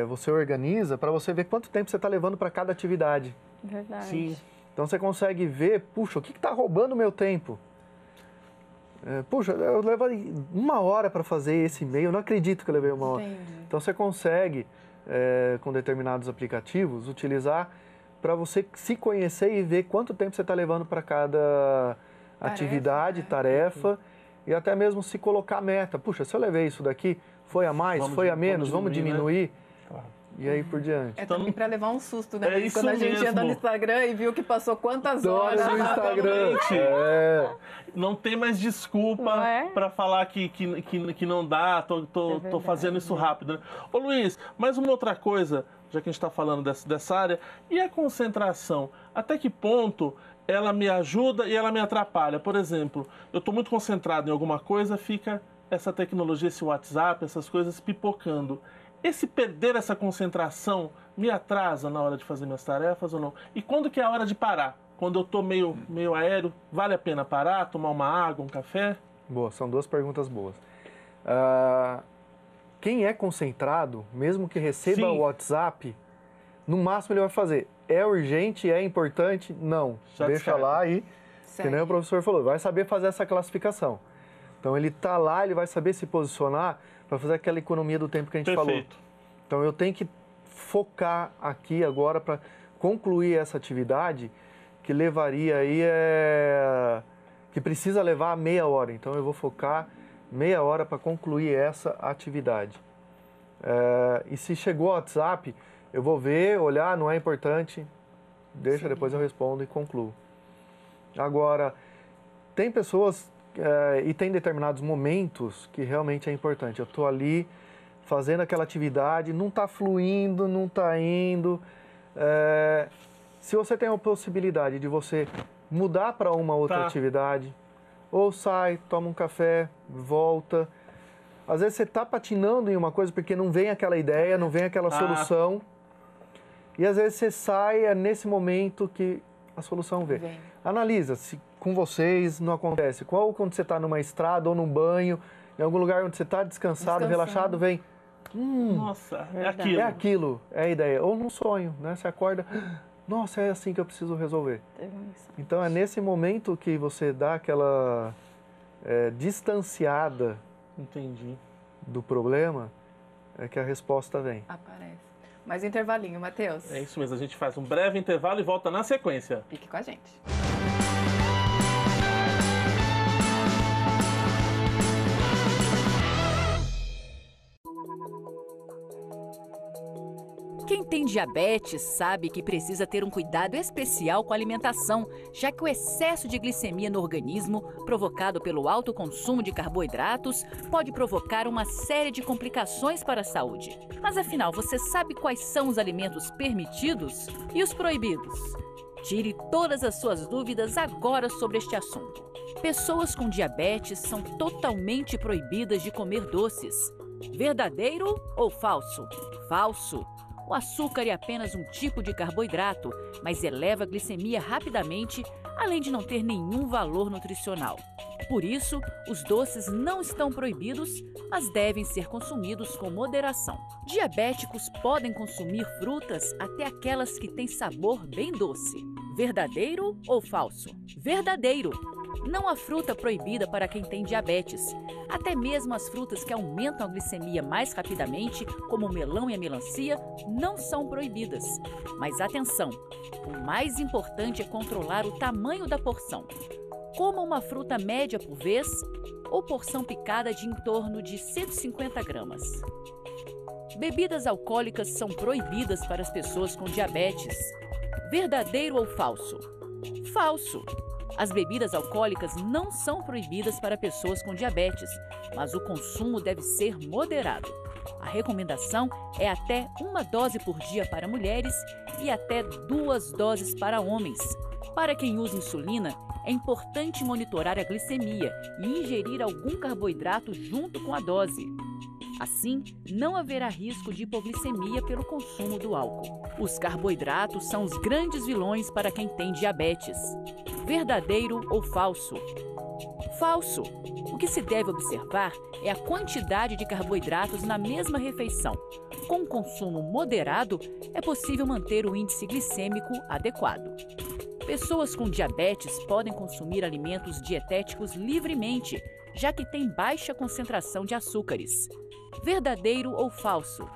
você organiza para você ver quanto tempo você está levando para cada atividade. Verdade. Sim. Então você consegue ver, puxa, o que está roubando o meu tempo? Puxa, eu levo 1 hora para fazer esse e-mail, eu não acredito que eu levei 1 hora. Entendi. Então você consegue, com determinados aplicativos, utilizar para você se conhecer e ver quanto tempo você está levando para cada atividade, tarefa, e até mesmo se colocar meta. Puxa, se eu levei isso daqui, foi a mais, foi a menos, vamos diminuir? Né? Claro. E aí por diante. É também para levar um susto, né? Quando a gente anda no Instagram e viu que passou quantas horas no Instagram. Não tem mais desculpa para falar que não dá, tô fazendo isso rápido. Né? Ô Luiz, mais uma outra coisa, já que a gente está falando dessa área, e a concentração? Até que ponto ela me ajuda e ela me atrapalha? Por exemplo, eu estou muito concentrado em alguma coisa, fica essa tecnologia, esse WhatsApp, essas coisas pipocando. Esse perder essa concentração me atrasa na hora de fazer minhas tarefas ou não? E quando que é a hora de parar? Quando eu estou meio aéreo, vale a pena parar, tomar uma água, um café? Boa, são 2 perguntas boas. Quem é concentrado, mesmo que receba o WhatsApp, no máximo ele vai fazer. É urgente, é importante? Não. Deixa lá e, que nem o professor falou, vai saber fazer essa classificação. Então ele está lá, ele vai saber se posicionar para fazer aquela economia do tempo que a gente falou. Então eu tenho que focar aqui agora para concluir essa atividade que levaria aí, que precisa levar meia hora. Então eu vou focar meia hora para concluir essa atividade. E se chegou o WhatsApp, eu vou ver, olhar, não é importante, deixa, depois eu respondo e concluo. Agora, tem pessoas e tem determinados momentos que realmente é importante. Eu estou ali fazendo aquela atividade, não está fluindo, não está indo. Se você tem a possibilidade de você mudar para uma outra atividade, ou sai, toma um café, volta. Às vezes você está patinando em uma coisa porque não vem aquela ideia, não vem aquela solução. E às vezes você sai, é nesse momento que a solução vem. Analisa se com vocês não acontece. Quando você está numa estrada ou num banho, em algum lugar onde você está descansado, relaxado, vem... Nossa, é aquilo. É aquilo, é a ideia. Ou num sonho, né? Você acorda... Nossa, é assim que eu preciso resolver. Então, é nesse momento que você dá aquela distanciada do problema, é que a resposta vem. Aparece. Mais intervalinho, Matheus. É isso mesmo, a gente faz um breve intervalo e volta na sequência. Fique com a gente. Quem tem diabetes sabe que precisa ter um cuidado especial com a alimentação, já que o excesso de glicemia no organismo, provocado pelo alto consumo de carboidratos, pode provocar uma série de complicações para a saúde. Mas afinal, você sabe quais são os alimentos permitidos e os proibidos? Tire todas as suas dúvidas agora sobre este assunto. Pessoas com diabetes são totalmente proibidas de comer doces. Verdadeiro ou falso? Falso. O açúcar é apenas um tipo de carboidrato, mas eleva a glicemia rapidamente, além de não ter nenhum valor nutricional. Por isso, os doces não estão proibidos, mas devem ser consumidos com moderação. Diabéticos podem consumir frutas, até aquelas que têm sabor bem doce. Verdadeiro ou falso? Verdadeiro! Não há fruta proibida para quem tem diabetes. Até mesmo as frutas que aumentam a glicemia mais rapidamente, como o melão e a melancia, não são proibidas. Mas atenção, o mais importante é controlar o tamanho da porção. Coma uma fruta média por vez ou porção picada de em torno de 150 gramas. Bebidas alcoólicas são proibidas para as pessoas com diabetes. Verdadeiro ou falso? Falso! As bebidas alcoólicas não são proibidas para pessoas com diabetes, mas o consumo deve ser moderado. A recomendação é até 1 dose por dia para mulheres e até 2 doses para homens. Para quem usa insulina, é importante monitorar a glicemia e ingerir algum carboidrato junto com a dose. Assim, não haverá risco de hipoglicemia pelo consumo do álcool. Os carboidratos são os grandes vilões para quem tem diabetes. Verdadeiro ou falso? Falso! O que se deve observar é a quantidade de carboidratos na mesma refeição. Com um consumo moderado, é possível manter o índice glicêmico adequado. Pessoas com diabetes podem consumir alimentos dietéticos livremente, já que têm baixa concentração de açúcares. Verdadeiro ou falso?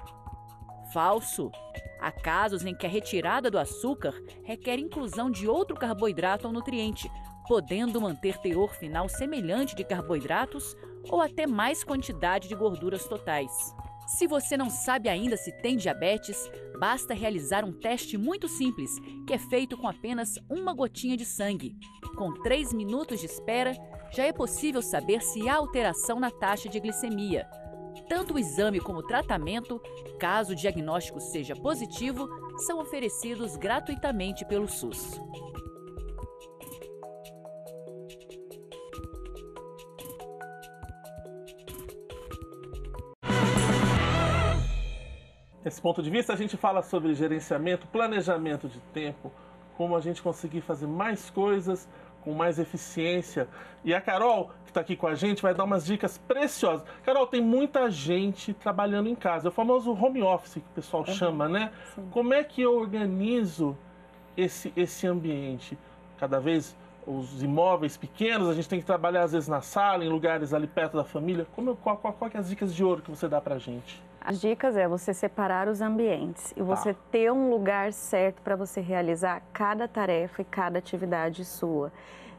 Falso! Há casos em que a retirada do açúcar requer inclusão de outro carboidrato ou nutriente, podendo manter teor final semelhante de carboidratos ou até mais quantidade de gorduras totais. Se você não sabe ainda se tem diabetes, basta realizar um teste muito simples, que é feito com apenas uma gotinha de sangue. Com 3 minutos de espera, já é possível saber se há alteração na taxa de glicemia. Tanto o exame como o tratamento, caso o diagnóstico seja positivo, são oferecidos gratuitamente pelo SUS. Nesse ponto de vista, a gente fala sobre gerenciamento, planejamento de tempo, como a gente conseguir fazer mais coisas com mais eficiência. E a Carol, que está aqui com a gente, vai dar umas dicas preciosas. Carol, tem muita gente trabalhando em casa, é o famoso home office que o pessoal chama, né? Sim. Como é que eu organizo esse ambiente? Cada vez os imóveis pequenos, a gente tem que trabalhar às vezes na sala, em lugares ali perto da família. Qual que é as dicas de ouro que você dá pra gente? As dicas é você separar os ambientes e você ter um lugar certo para você realizar cada tarefa e cada atividade sua.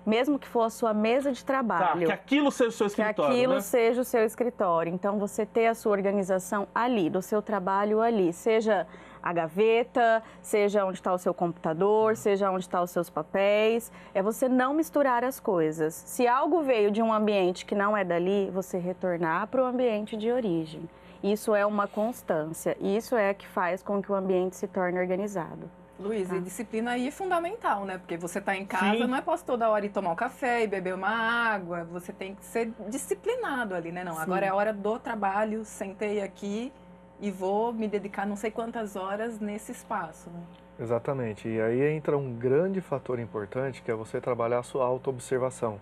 Mesmo que for a sua mesa de trabalho. Que aquilo seja o seu escritório, Que aquilo seja o seu escritório. Então, você ter a sua organização ali, do seu trabalho ali. Seja a gaveta, seja onde está o seu computador, seja onde estão os seus papéis. É você não misturar as coisas. Se algo veio de um ambiente que não é dali, você retornar para o ambiente de origem. Isso é uma constância, e isso é que faz com que o ambiente se torne organizado. Luiz, e disciplina aí é fundamental, né? Porque você está em casa, não é posso toda hora ir tomar um café e beber uma água, você tem que ser disciplinado ali, né? Não, sim. Agora é a hora do trabalho, sentei aqui e vou me dedicar não sei quantas horas nesse espaço, né? Exatamente, e aí entra um grande fator importante, que é você trabalhar a sua autoobservação.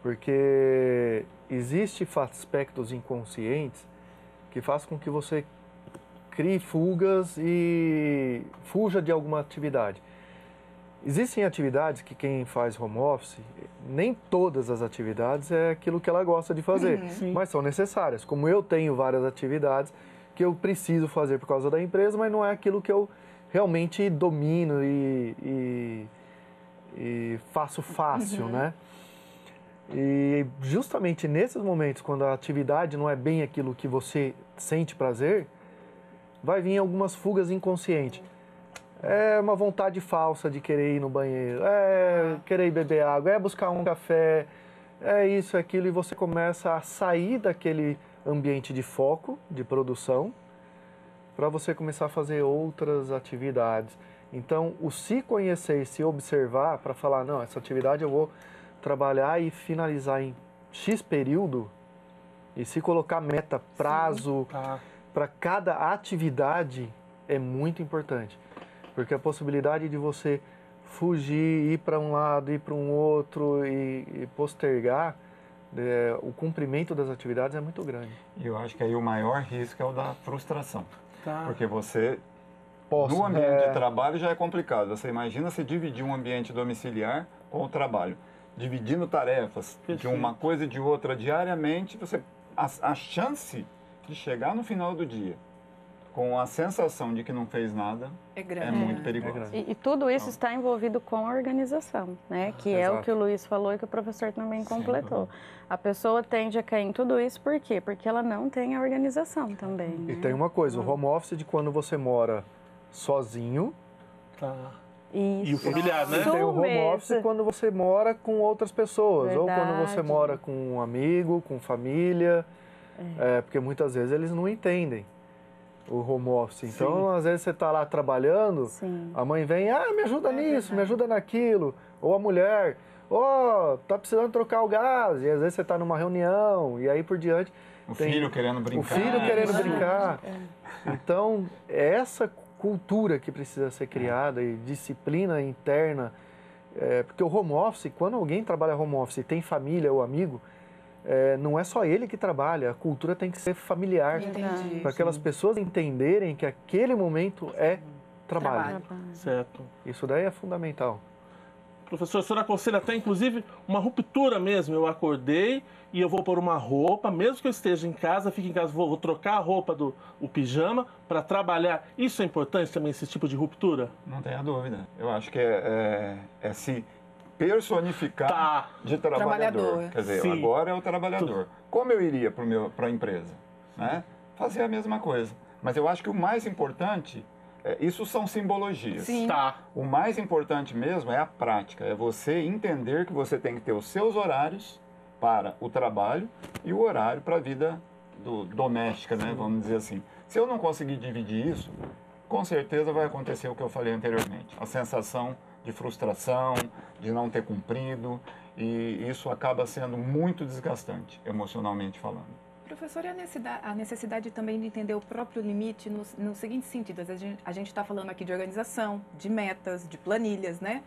Porque existem aspectos inconscientes que fazem com que você crie fugas e fuja de alguma atividade. Existem atividades que quem faz home office, nem todas as atividades é aquilo que ela gosta de fazer, mas são necessárias. Como eu tenho várias atividades que eu preciso fazer por causa da empresa, mas não é aquilo que eu realmente domino e faço fácil, né? E justamente nesses momentos, quando a atividade não é bem aquilo que você sente prazer, vai vir algumas fugas inconscientes. É uma vontade falsa de querer ir no banheiro, é querer ir beber água, é buscar um café, é isso, é aquilo, e você começa a sair daquele ambiente de foco, de produção, para você começar a fazer outras atividades. Então, o se conhecer e se observar para falar, não, essa atividade eu vou trabalhar e finalizar em X período, e se colocar meta, prazo para cada atividade é muito importante. Porque a possibilidade de você fugir, ir para um lado, ir para um outro e postergar o cumprimento das atividades é muito grande. E eu acho que aí o maior risco é o da frustração. Tá. Porque você, no ambiente de trabalho já é complicado. Você imagina se dividir um ambiente domiciliar com o trabalho. Dividindo tarefas de uma coisa e de outra diariamente, a chance de chegar no final do dia com a sensação de que não fez nada é muito perigosa. E tudo isso está envolvido com a organização, né? Que é o que o Luiz falou e que o professor também completou. A pessoa tende a cair em tudo isso, por quê? Porque ela não tem a organização também. Né? E tem uma coisa, o home office de quando você mora sozinho. Tá. Isso. E o familiar, né? E tem o home office quando você mora com outras pessoas. Verdade. Ou quando você mora com um amigo, com família. Porque muitas vezes eles não entendem o home office. Então, às vezes você está lá trabalhando, a mãe vem, me ajuda nisso, me ajuda naquilo. Ou a mulher, tá precisando trocar o gás. E às vezes você está numa reunião e aí por diante. Filho querendo brincar. O filho querendo brincar. Então, essa cultura que precisa ser criada e disciplina interna, porque o home office, quando alguém trabalha home office e tem família ou amigo, não é só ele que trabalha, a cultura tem que ser familiar, para aquelas pessoas entenderem que aquele momento é trabalho. Certo. Isso daí é fundamental. Professor, o senhor aconselha até, inclusive, uma ruptura mesmo. Eu acordei e eu vou pôr uma roupa, mesmo que eu esteja em casa, fique em casa, vou trocar a roupa o pijama para trabalhar. Isso é importante também, esse tipo de ruptura? Não tenha dúvida. Eu acho que é se personificar de trabalhador. Quer dizer, agora é o trabalhador. Como eu iria para a empresa? Né? Fazer a mesma coisa. Mas eu acho que o mais importante... isso são simbologias. Sim. O mais importante mesmo é a prática, é você entender que você tem que ter os seus horários para o trabalho e o horário para a vida doméstica, né? Vamos dizer assim. Se eu não conseguir dividir isso, com certeza vai acontecer o que eu falei anteriormente. A sensação de frustração, de não ter cumprido, e isso acaba sendo muito desgastante, emocionalmente falando. Professor, e a necessidade também de entender o próprio limite no seguinte sentido, a gente está falando aqui de organização, de metas, de planilhas, né?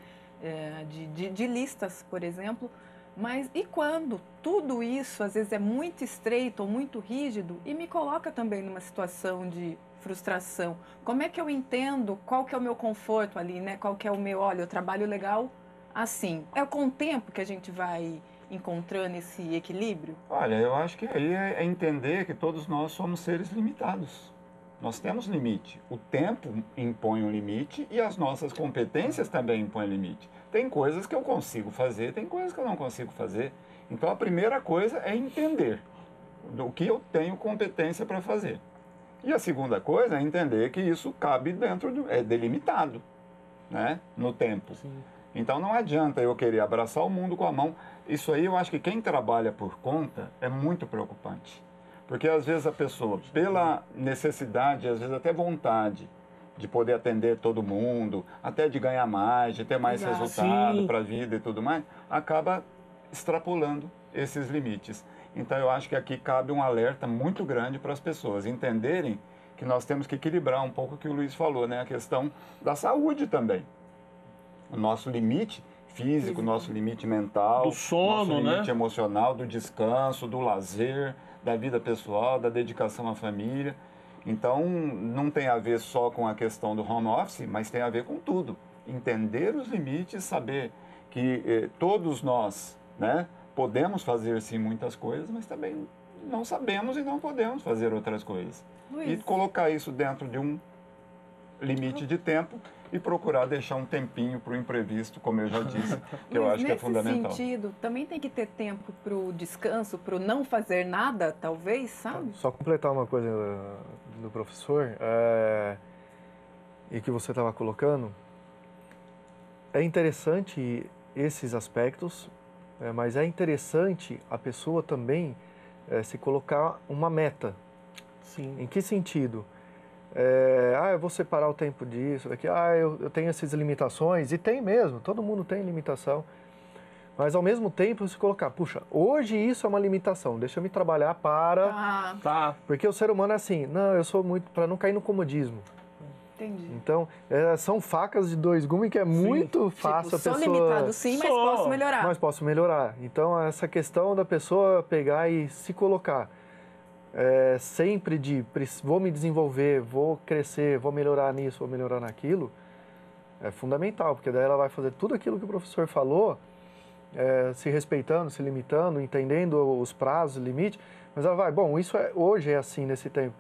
De listas, por exemplo, mas e quando tudo isso às vezes é muito estreito ou muito rígido e me coloca também numa situação de frustração? Como é que eu entendo qual que é o meu conforto ali, né? Qual que é o meu, olha, eu trabalho legal assim. É com o tempo que a gente vai encontrando esse equilíbrio? Olha, eu acho que aí é entender que todos nós somos seres limitados. Nós temos limite. O tempo impõe um limite e as nossas competências também impõem limite. Tem coisas que eu consigo fazer, tem coisas que eu não consigo fazer. Então, a primeira coisa é entender do que eu tenho competência para fazer. E a segunda coisa é entender que isso cabe é delimitado, né, no tempo. Sim. Então, não adianta eu querer abraçar o mundo com a mão. Isso aí eu acho que quem trabalha por conta é muito preocupante. Porque às vezes a pessoa, pela necessidade, às vezes até vontade de poder atender todo mundo, até de ganhar mais, de ter mais resultado para a vida e tudo mais, acaba extrapolando esses limites. Então eu acho que aqui cabe um alerta muito grande para as pessoas entenderem que nós temos que equilibrar um pouco o que o Luiz falou, né? A questão da saúde também. O nosso limite físico, nosso limite mental, do sono, nosso limite emocional, do descanso, do lazer, da vida pessoal, da dedicação à família. Então, não tem a ver só com a questão do home office, mas tem a ver com tudo. Entender os limites, saber que todos nós, né, podemos fazer sim muitas coisas, mas também não sabemos e não podemos fazer outras coisas. Luiz. E colocar isso dentro de um limite de tempo e procurar deixar um tempinho para o imprevisto, como eu já disse, que eu acho que é fundamental. Nesse sentido, também tem que ter tempo para o descanso, para o não fazer nada, talvez, sabe? Só completar uma coisa do professor, e que você estava colocando, é interessante esses aspectos, mas é interessante a pessoa também se colocar uma meta. Sim. Em que sentido? Eu vou separar o tempo disso, daqui, eu tenho essas limitações, e tem mesmo, todo mundo tem limitação, mas ao mesmo tempo se colocar, puxa, hoje isso é uma limitação, deixa eu me trabalhar para... Tá. Porque o ser humano é assim, não, eu sou muito, para não cair no comodismo. Entendi. Então, são facas de dois gumes que é muito fácil a pessoa... Sou limitado sim, mas posso melhorar. Mas posso melhorar. Então, essa questão da pessoa pegar e se colocar sempre vou me desenvolver, vou crescer, vou melhorar nisso, vou melhorar naquilo, é fundamental, porque daí ela vai fazer tudo aquilo que o professor falou, se respeitando, se limitando, entendendo os prazos, limite, mas ela vai, bom, isso hoje é assim nesse tempo.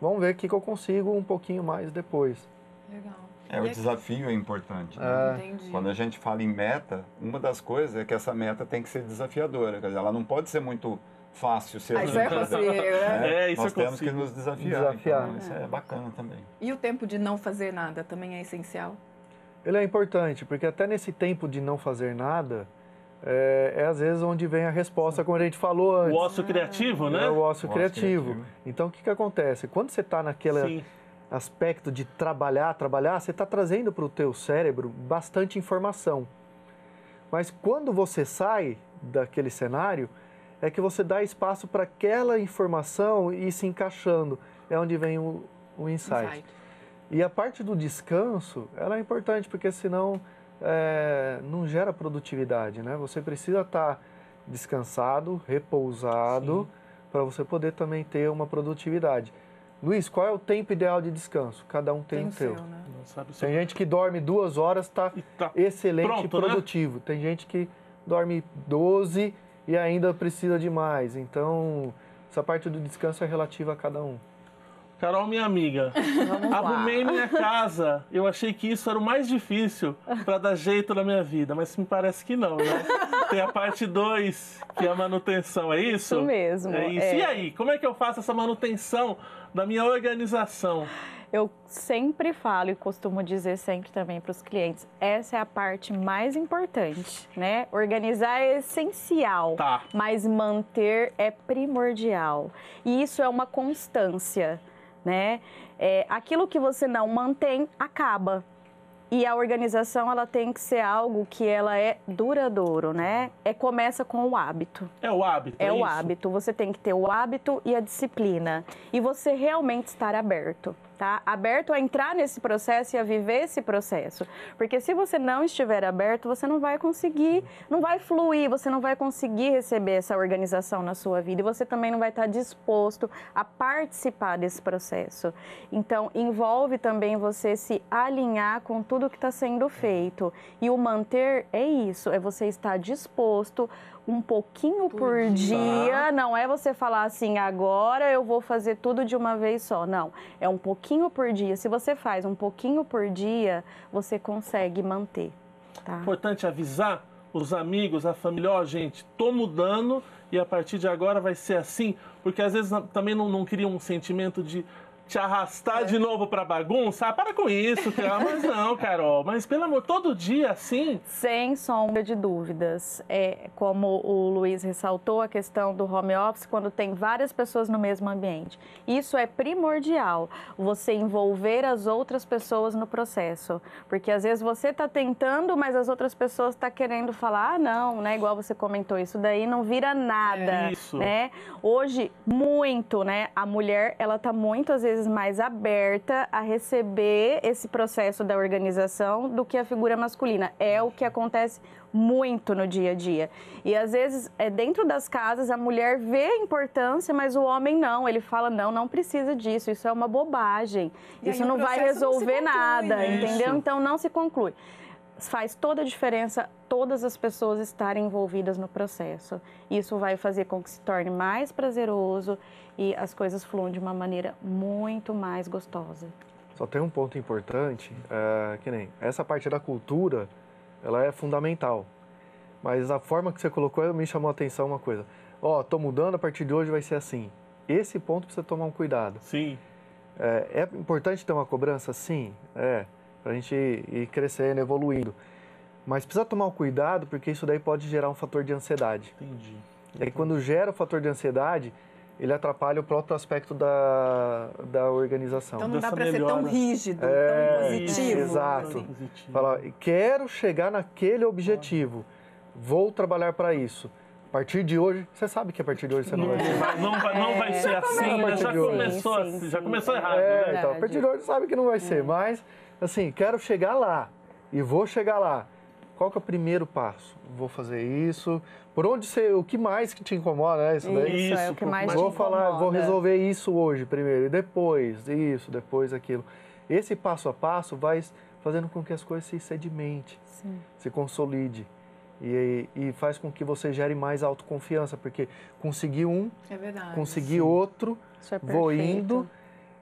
Vamos ver o que eu consigo um pouquinho mais depois. Legal. O desafio é importante. Né? Entendi. Quando a gente fala em meta, uma das coisas é que essa meta tem que ser desafiadora. Quer dizer, ela não pode ser muito fácil ser isso é possível, né? Nós temos que nos desafiar. Então, isso é bacana também. E o tempo de não fazer nada também é essencial? Ele é importante, porque até nesse tempo de não fazer nada, às vezes onde vem a resposta, como a gente falou antes. O ócio criativo, né? O ócio criativo. Então, o que acontece? Quando você está naquele aspecto de trabalhar, você está trazendo para o teu cérebro bastante informação. Mas quando você sai daquele cenário, é que você dá espaço para aquela informação ir se encaixando. É onde vem o insight. E a parte do descanso, ela é importante, porque senão não gera produtividade, né? Você precisa estar descansado, repousado, para você poder também ter uma produtividade. Luiz, qual é o tempo ideal de descanso? Cada um tem o seu. Né? Tem gente que dorme 2 horas, está excelente e produtivo. Né? Tem gente que dorme 12 e ainda precisa de mais. Então, essa parte do descanso é relativa a cada um. Carol, minha amiga, arrumei minha casa. Eu achei que isso era o mais difícil para dar jeito na minha vida, mas me parece que não, né? Tem a parte 2, que é a manutenção, é isso? Isso mesmo. É isso. E aí, como é que eu faço essa manutenção da minha organização? Eu sempre falo e costumo dizer sempre também para os clientes, essa é a parte mais importante, né? Organizar é essencial, mas manter é primordial. E isso é uma constância, né? Aquilo que você não mantém, acaba. E a organização, ela tem que ser algo que ela é duradouro, né? Começa com o hábito. É o hábito, o hábito. Você tem que ter o hábito e a disciplina. E você realmente estar aberto, tá? Aberto a entrar nesse processo e a viver esse processo. Porque se você não estiver aberto, você não vai conseguir, não vai fluir, você não vai conseguir receber essa organização na sua vida. E você também não vai estar disposto a participar desse processo. Então, envolve também você se alinhar com tudo que está sendo feito. E o manter é isso, é você estar disposto um pouquinho por dia, não é você falar assim, agora eu vou fazer tudo de uma vez só, não, é um pouquinho por dia. Se você faz um pouquinho por dia, você consegue manter. Tá? Importante avisar os amigos, a família, ó, gente, tô mudando e a partir de agora vai ser assim, porque às vezes também não cria um sentimento de te arrastar de novo pra bagunça. Para com isso, Carol. Mas não, Carol. Mas pelo amor, todo dia assim? Sem sombra de dúvidas. Como o Luiz ressaltou, a questão do home office, quando tem várias pessoas no mesmo ambiente. Isso é primordial, você envolver as outras pessoas no processo. Porque às vezes você está tentando, mas as outras pessoas estão querendo falar, não, né? Igual você comentou, isso daí não vira nada. Isso. Né? Hoje, muito, né? A mulher, ela está muito, às vezes, mais aberta a receber esse processo da organização do que a figura masculina. É o que acontece muito no dia a dia. E às vezes, dentro das casas, a mulher vê a importância, mas o homem não. Ele fala, não precisa disso, isso é uma bobagem. Isso não vai resolver nada, entendeu? Então, não se conclui. Faz toda a diferença todas as pessoas estarem envolvidas no processo. Isso vai fazer com que se torne mais prazeroso e as coisas fluam de uma maneira muito mais gostosa. Só tem um ponto importante, que nem essa parte da cultura, ela é fundamental. Mas a forma que você colocou me chamou a atenção uma coisa. Tô mudando, a partir de hoje vai ser assim. Esse ponto precisa tomar um cuidado. Sim. É importante ter uma cobrança? Sim, para a gente ir crescendo, evoluindo. Mas precisa tomar um cuidado, porque isso daí pode gerar um fator de ansiedade. Entendi. E aí, quando gera o fator de ansiedade, ele atrapalha o próprio aspecto da organização. Então não dá para ser tão rígido, tão positivo. Exato. Falar, quero chegar naquele objetivo, vou trabalhar para isso. A partir de hoje, você sabe que a partir de hoje você não vai ser. Não vai ser assim, né? Já começou errado. Né? Então, a partir de hoje sabe que não vai ser, mas, assim, quero chegar lá e vou chegar lá. Qual que é o primeiro passo? Vou fazer isso. Por onde você, o que mais que te incomoda, né? Isso daí? Isso é o que mais te Vou incomoda. falar, vou resolver isso hoje primeiro, e depois isso, depois aquilo. Esse passo a passo vai fazendo com que as coisas se sedimente, se consolide. E faz com que você gere mais autoconfiança, porque conseguir conseguir outro, vou indo,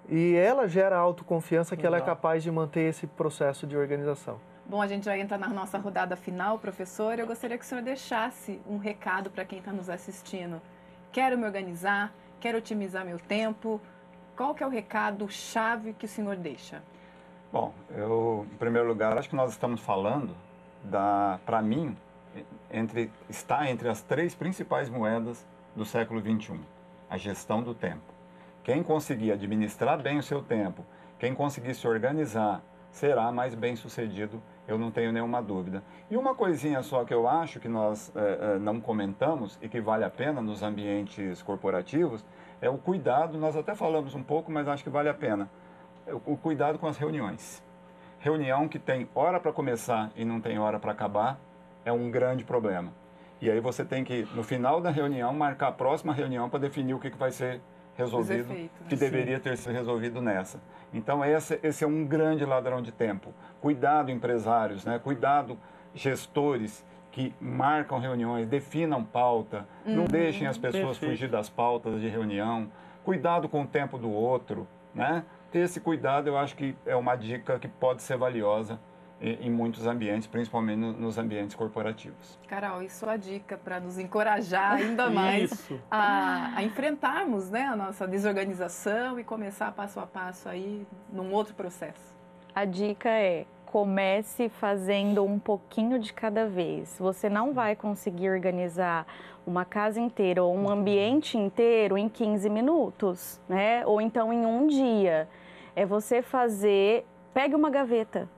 e ela gera autoconfiança que ela é capaz de manter esse processo de organização. Bom, a gente vai entrar na nossa rodada final, professor. Eu gostaria que o senhor deixasse um recado para quem está nos assistindo. Quero me organizar, quero otimizar meu tempo. Qual que é o recado-chave que o senhor deixa? Bom, eu, em primeiro lugar, acho que nós estamos falando, para mim, está entre as 3 principais moedas do século XXI, a gestão do tempo. Quem conseguir administrar bem o seu tempo, quem conseguir se organizar, será mais bem sucedido, eu não tenho nenhuma dúvida. E uma coisinha só que eu acho que nós não comentamos e que vale a pena nos ambientes corporativos, é o cuidado, nós até falamos um pouco, mas acho que vale a pena, o cuidado com as reuniões. Reunião que tem hora para começar e não tem hora para acabar, é um grande problema. E aí você tem que, no final da reunião, marcar a próxima reunião para definir o que vai ser resolvido, que deveria ter sido resolvido nessa. Então, esse é um grande ladrão de tempo. Cuidado, empresários, né? Cuidado, gestores que marcam reuniões, definam pauta, não deixem as pessoas fugir das pautas de reunião. Cuidado com o tempo do outro, né? Ter esse cuidado, eu acho que é uma dica que pode ser valiosa em muitos ambientes, principalmente nos ambientes corporativos. Carol, e sua dica para nos encorajar ainda mais a enfrentarmos, né, a nossa desorganização e começar passo a passo aí num outro processo? A dica é: comece fazendo um pouquinho de cada vez. Você não vai conseguir organizar uma casa inteira ou um ambiente inteiro em 15 minutos, né? Ou então em um dia. É você fazer... Pegue uma gaveta.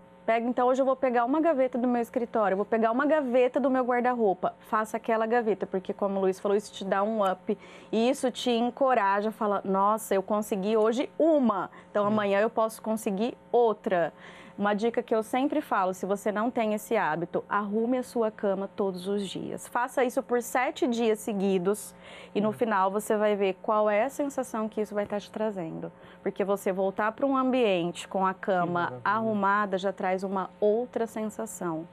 Então, hoje eu vou pegar uma gaveta do meu escritório, eu vou pegar uma gaveta do meu guarda-roupa. Faça aquela gaveta, porque como o Luiz falou, isso te dá um up. E isso te encoraja a falar, nossa, eu consegui hoje uma, então amanhã eu posso conseguir outra. Uma dica que eu sempre falo, se você não tem esse hábito, arrume a sua cama todos os dias. Faça isso por 7 dias seguidos e no final você vai ver qual é a sensação que isso vai estar te trazendo. Porque você voltar para um ambiente com a cama arrumada já traz uma outra sensação.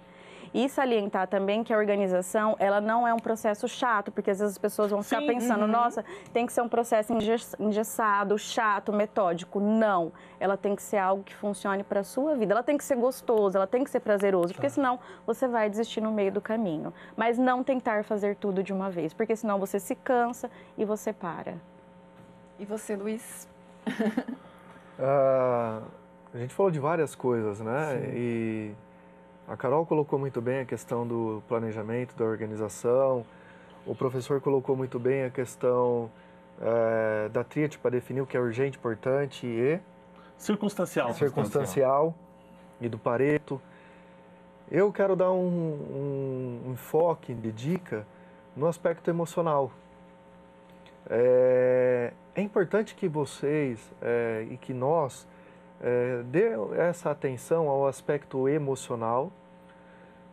E salientar também que a organização, ela não é um processo chato, porque às vezes as pessoas vão ficar pensando, nossa, tem que ser um processo engessado, chato, metódico. Não, ela tem que ser algo que funcione para a sua vida. Ela tem que ser gostosa, ela tem que ser prazeroso, porque senão você vai desistir no meio do caminho. Mas não tentar fazer tudo de uma vez, porque senão você se cansa e você para. E você, Luiz? A gente falou de várias coisas, né? E a Carol colocou muito bem a questão do planejamento, da organização. O professor colocou muito bem a questão da tríade para definir o que é urgente, importante e... Circunstancial. E do Pareto. Eu quero dar um enfoque de dica no aspecto emocional. É importante que vocês e que nós dê essa atenção ao aspecto emocional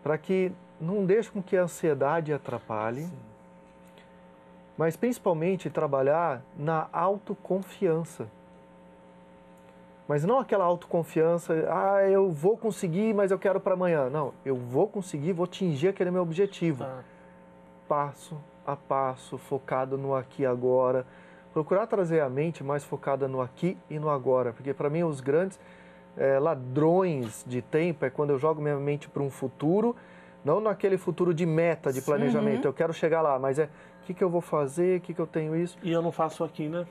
para que não deixe com que a ansiedade atrapalhe, mas principalmente trabalhar na autoconfiança. Mas não aquela autoconfiança, eu vou conseguir, mas eu quero para amanhã. Não, eu vou conseguir, vou atingir aquele meu objetivo. Passo a passo, focado no aqui e agora. Procurar trazer a mente mais focada no aqui e no agora, porque para mim os grandes ladrões de tempo é quando eu jogo minha mente para um futuro, não naquele futuro de meta, de planejamento. Eu quero chegar lá, mas o que eu vou fazer, o que eu tenho isso. E eu não faço aqui, né?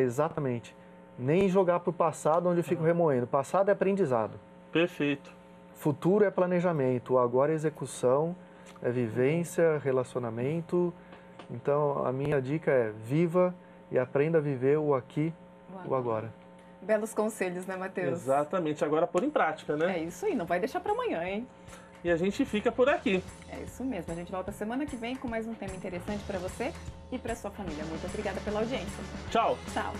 Exatamente. Nem jogar para o passado, onde eu fico remoendo. Passado é aprendizado. Perfeito. Futuro é planejamento, o agora é execução, é vivência, relacionamento. Então, a minha dica é viva e aprenda a viver o aqui, o agora. Belos conselhos, né, Matheus? Exatamente. Agora pôr em prática, né? É isso aí, não vai deixar para amanhã, hein? E a gente fica por aqui. É isso mesmo. A gente volta semana que vem com mais um tema interessante para você e para sua família. Muito obrigada pela audiência. Tchau. Tchau.